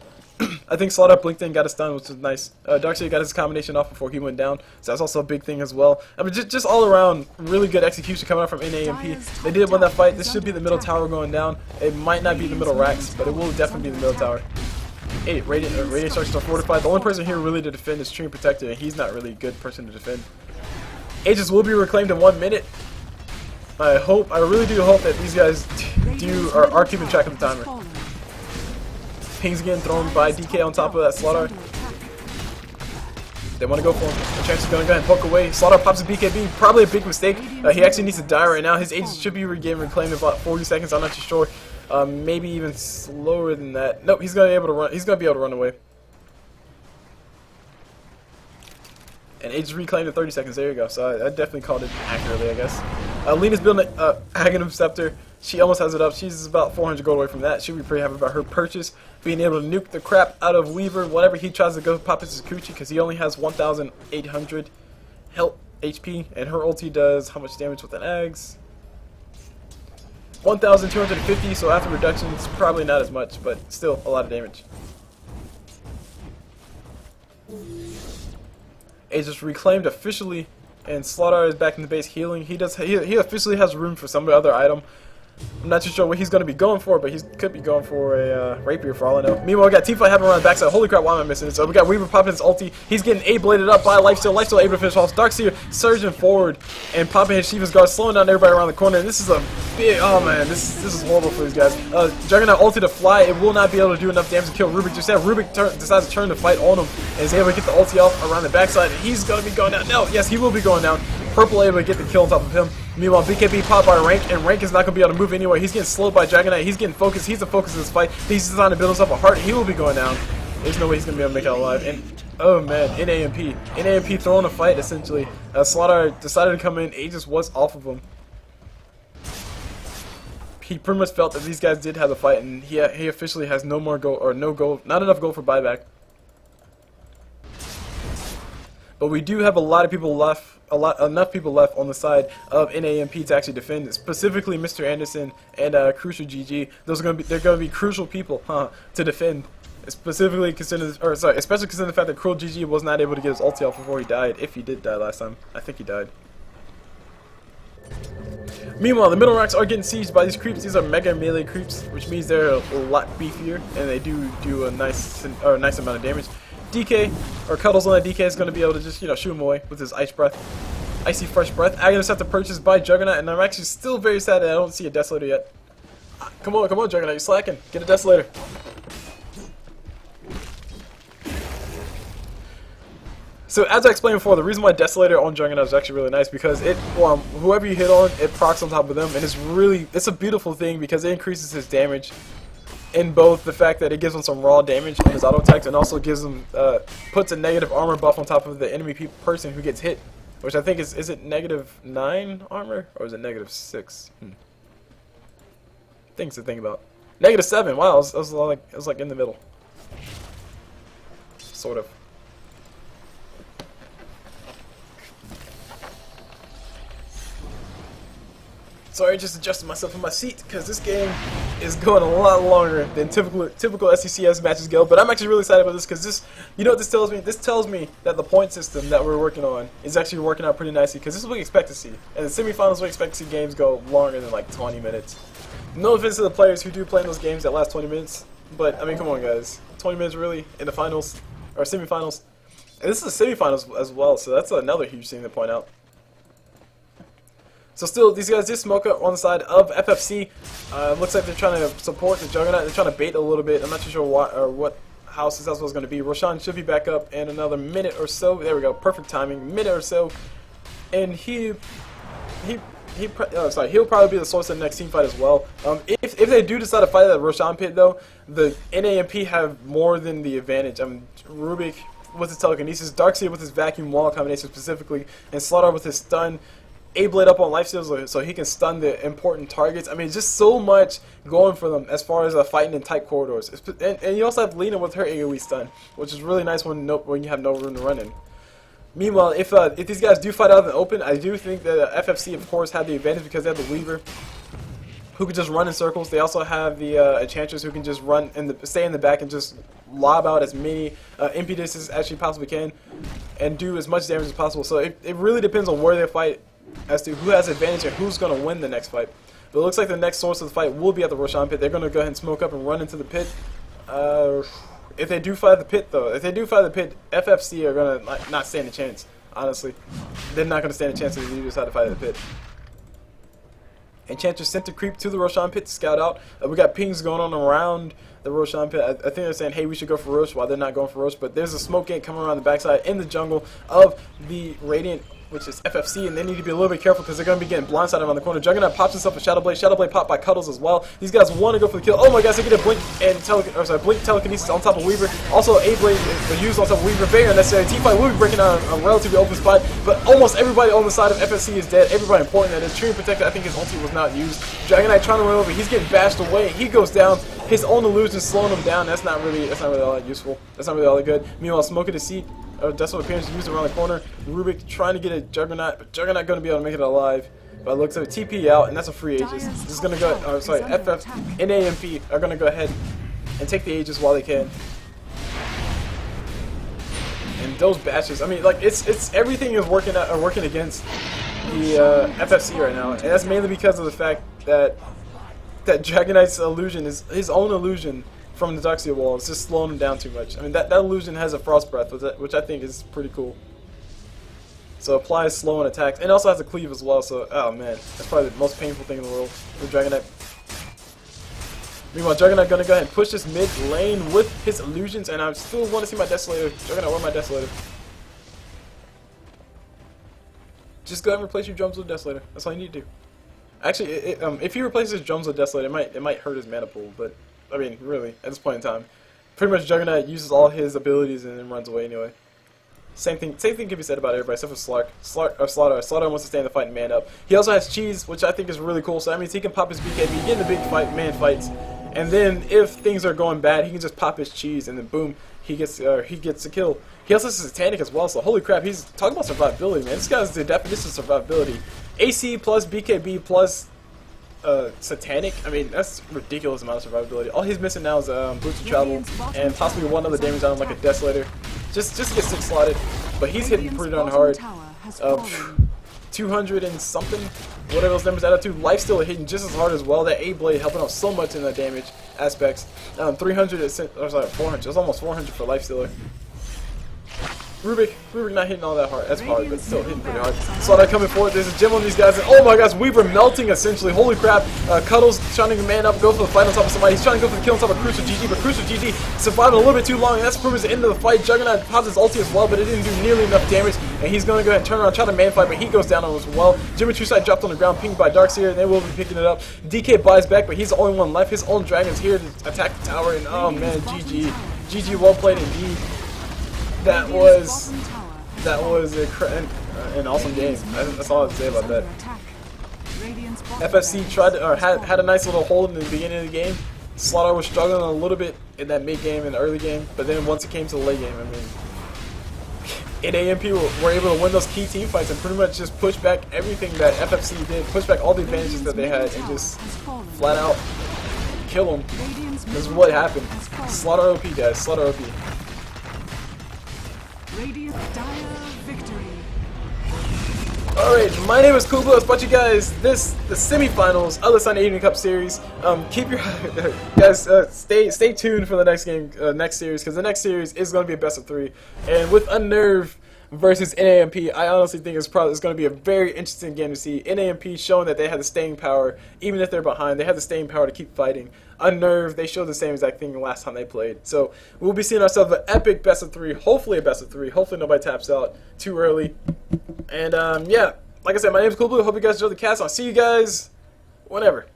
Speaker 1: I think Slaughter blinked in, got a stun, which was nice. Darkseid got his combination off before he went down, so that's also a big thing as well. I mean, just all around, really good execution coming out from NAMP. They did win that fight. This should be the middle tower going down. It might not be the middle racks, but it will definitely be the middle tower. 8 Radiant structures are fortified. The only person here really to defend is Tree and Protector, and he's not really a good person to defend. Aegis will be reclaimed in 1 minute. I really do hope that these guys are keeping track of the timer. Pings again thrown by DK on top of that Slaughter. They want to go for him. The chance is going to go ahead and poke away. Slaughter pops a BKB. Probably a big mistake. He actually needs to die right now. His Aegis should be reclaimed in about 40 seconds. I'm not too sure. Maybe even slower than that. Nope, he's going to be able to run. He's going to be able to run away. And Aegis reclaimed in 30 seconds. There you go. So I definitely called it accurately, I guess. Lena's building a Aghanim Scepter. She almost has it up. She's about 400 gold away from that. She'll be pretty happy about her purchase. Being able to nuke the crap out of Weaver whenever he tries to go pop his Sakuchi, because he only has 1,800 health HP. And her ulti does how much damage with an Ags? 1,250, so after reduction, it's probably not as much, but still a lot of damage. Aegis reclaimed officially, and Slaughter is back in the base healing. He officially has room for some other item. I'm not too sure what he's going to be going for, but he could be going for a Rapier for all I know. Meanwhile, we got teamfight happening around the backside. Holy crap, why am I missing it? So we got Weaver popping his ulti. He's getting A-bladed up by Lifesteal. Lifesteal able to finish off. Darkseer surging forward and popping his Shiva's Guard, slowing down everybody around the corner. And this is a big, oh man, this is horrible for these guys. Juggernaut ulti to fly. It will not be able to do enough damage to kill Rubik. Just that Rubik decides to turn the fight on him and is able to get the ulti off around the backside. And he's going to be going down. No, yes, he will be going down. Purple able to get the kill on top of him. Meanwhile, BKB popped by Rank, and Rank is not going to be able to move anywhere. He's getting slowed by Dragonite. He's getting focused. He's the focus of this fight. He's designed to build himself a heart. He will be going down. There's no way he's going to be able to make it alive. And, oh man, NAMP throwing a fight, essentially. Slaughter decided to come in. Aegis was off of him. he pretty much felt that these guys did have a fight, and he officially has no more gold, or no gold, not enough gold for buyback. But we do have a lot of people left, enough people left on the side of NAMP to actually defend, specifically Mr. Anderson and Crucial GG. They're gonna be crucial people, to defend. Specifically considering, especially considering the fact that Cruel GG was not able to get his ulti off before he died. If he did die last time, I think he died. Meanwhile, the middle ranks are getting sieged by these creeps. These are mega melee creeps, which means they're a lot beefier and they do a nice amount of damage. DK, or Cuddles on that DK, is going to be able to just, shoot him away with his ice breath. Icy fresh breath. Aghanis have to purchase by Juggernaut, and I'm actually still very sad that I don't see a Desolator yet. Come on, Juggernaut, you're slacking. Get a Desolator. So as I explained before, the reason why Desolator on Juggernaut is actually really nice because whoever you hit on, it procs on top of them, and it's a beautiful thing because it increases his damage in both the fact that it gives him some raw damage on his auto attacks and also gives him puts a negative armor buff on top of the enemy person who gets hit, which I think is it -9 armor or is it -6? Things to think about. -7. Wow, it was like in the middle, sort of. Sorry, just adjusted myself in my seat because this game is going a lot longer than typical SECS matches go. But I'm actually really excited about this because this, you know what this tells me? This tells me that the point system that we're working on is actually working out pretty nicely because this is what we expect to see. And the semifinals, we expect to see games go longer than like 20 minutes. No offense to the players who do play in those games that last 20 minutes, but I mean, come on, guys, 20 minutes really in the finals or semifinals, and this is the semifinals as well. So that's another huge thing to point out. So still, these guys did smoke up on the side of FFC. Looks like they're trying to support the Juggernaut. They're trying to bait a little bit. I'm not too sure what house this was going to be. Roshan should be back up in another minute or so. There we go. Perfect timing. Minute or so. And he'll probably be the source of the next team fight as well. If they do decide to fight at the Roshan pit, though, the NAMP have more than the advantage. Rubik with his telekinesis, Darkseid with his vacuum wall combination specifically, and Slaughter with his stun. A-Blade up on lifesteals so he can stun the important targets. I mean, just so much going for them as far as fighting in tight corridors. And you also have Lena with her AoE stun, which is really nice when you have no room to run in. Meanwhile, if these guys do fight out in the open, I do think that FFC, of course, have the advantage because they have the Weaver, who can just run in circles. They also have the Enchantress, who can just run and stay in the back and just lob out as many impetuses as she possibly can and do as much damage as possible. So it really depends on where they fight as to who has advantage and who's going to win the next fight. But it looks like the next source of the fight will be at the Roshan pit. They're going to go ahead and smoke up and run into the pit. If they do fight the pit, though, FFC are going to not stand a chance, honestly. They're not going to stand a chance if they do decide to fight at the pit. Enchantress sent to creep to the Roshan pit to scout out. We got pings going on around the Roshan pit. I think they're saying, hey, we should go for Roche, while they're not going for Roche. But there's a smoke gate coming around the backside in the jungle of the Radiant, which is FFC, and they need to be a little bit careful because they're going to be getting blindsided around the corner. Juggernaut pops himself a Shadow Blade. Shadow Blade popped by Cuddles as well. These guys want to go for the kill. Oh my gosh, they get a Blink and Blink Telekinesis on top of Weaver. Also, A-Blade used on top of Weaver. Very unnecessary. Teamfight will be breaking out a relatively open spot, but almost everybody on the side of FFC is dead. Everybody important that is. Treant Protector, I think his ulti was not used. Juggernaut trying to run over. He's getting bashed away. He goes down. His own illusion slowing him down. That's not really all that useful. That's not really all that good. Meanwhile, Smoke of Deceit, Desolate Appearance used around the corner. Rubik trying to get a Juggernaut, but Juggernaut going to be able to make it alive. But it looks like TP out, and that's a free Aegis. This is going to go, NAMP are going to go ahead and take the Aegis while they can. And those bashes, I mean, like, it's everything is working against the FFC right now. And that's mainly because of the fact that Dragonite's illusion is his own illusion from the Darkseid wall. It's just slowing him down too much. I mean, that illusion has a Frost Breath, which I think is pretty cool. So applies slow on attacks, and also has a cleave as well. So, oh man, that's probably the most painful thing in the world for Dragonite. Meanwhile, Juggernaut gonna go ahead and push this mid lane with his illusions, and I still want to see my Desolator. Juggernaut, where my Desolator? Just go ahead and replace your drums with Desolator. That's all you need to do. Actually, if he replaces his drums with Desolator, it might hurt his mana pool, but I mean, really, at this point in time, pretty much Juggernaut uses all his abilities and then runs away anyway. Same thing can be said about everybody except for Slaughter. Slaughter wants to stay in the fight and man up. He also has cheese, which I think is really cool. So that means he can pop his BKB, get in the big man fights, and then if things are going bad, he can just pop his cheese, and then boom, he gets a kill. He also has Satanic as well. So holy crap, he's talking about survivability, man. This guy's the definition of survivability. AC plus BKB plus Satanic. I mean, that's ridiculous amount of survivability. All he's missing now is boots of travel and possibly one other damage on him like a Desolator. Just to get 6 slotted, but he's hitting pretty darn hard. 200 and something, whatever those numbers add up to. Lifestealer hitting just as hard as well. That A blade helping out so much in the damage aspects. 300, or sorry, 400. It's almost 400 for Lifestealer. Rubik not hitting all that hard. That's hard, but still hitting pretty hard. Slaughter coming forward. There's a gem on these guys. And oh my gosh, Weaver melting essentially. Holy crap. Cuddles trying to man up, go for the fight on top of somebody. He's trying to go for the kill on top of Crucial GG, but Crucial GG survived a little bit too long. And that's pretty much the end of the fight. Juggernaut pops his ulti as well, but it didn't do nearly enough damage. And he's going to go ahead and turn around, try to man fight, but he goes down on him as well. Jimmy True Sight dropped on the ground, pinged by Darkseer, and they will be picking it up. DK buys back, but he's the only one left. His own dragon's here to attack the tower, and oh man, GG. GG, well played indeed. That was an awesome game. That's all I'd say about that. FFC tried to, had a nice little hold in the beginning of the game. Slaughter was struggling a little bit in that mid game and the early game, but then once it came to the late game, I mean, NAMP were able to win those key team fights and pretty much just push back everything that FFC did, push back all the advantages that they had, and just flat out kill them. This is what happened. Slaughter OP, guys. Slaughter OP. Alright, my name is CulBlu. Let's watch you guys the semifinals of the Sunday Evening Cup series. Keep your guys stay tuned for the next game, next series, because the next series is going to be a best of 3. And with Unnerve versus NAMP, I honestly think it's going to be a very interesting game to see. NAMP showing that they have the staying power, even if they're behind, they have the staying power to keep fighting. Unnerved, they showed the same exact thing the last time they played. So we'll be seeing ourselves an epic best of 3, hopefully a best of 3. Hopefully nobody taps out too early. And yeah, like I said, my name is CulBlu. Hope you guys enjoyed the cast. I'll see you guys whenever.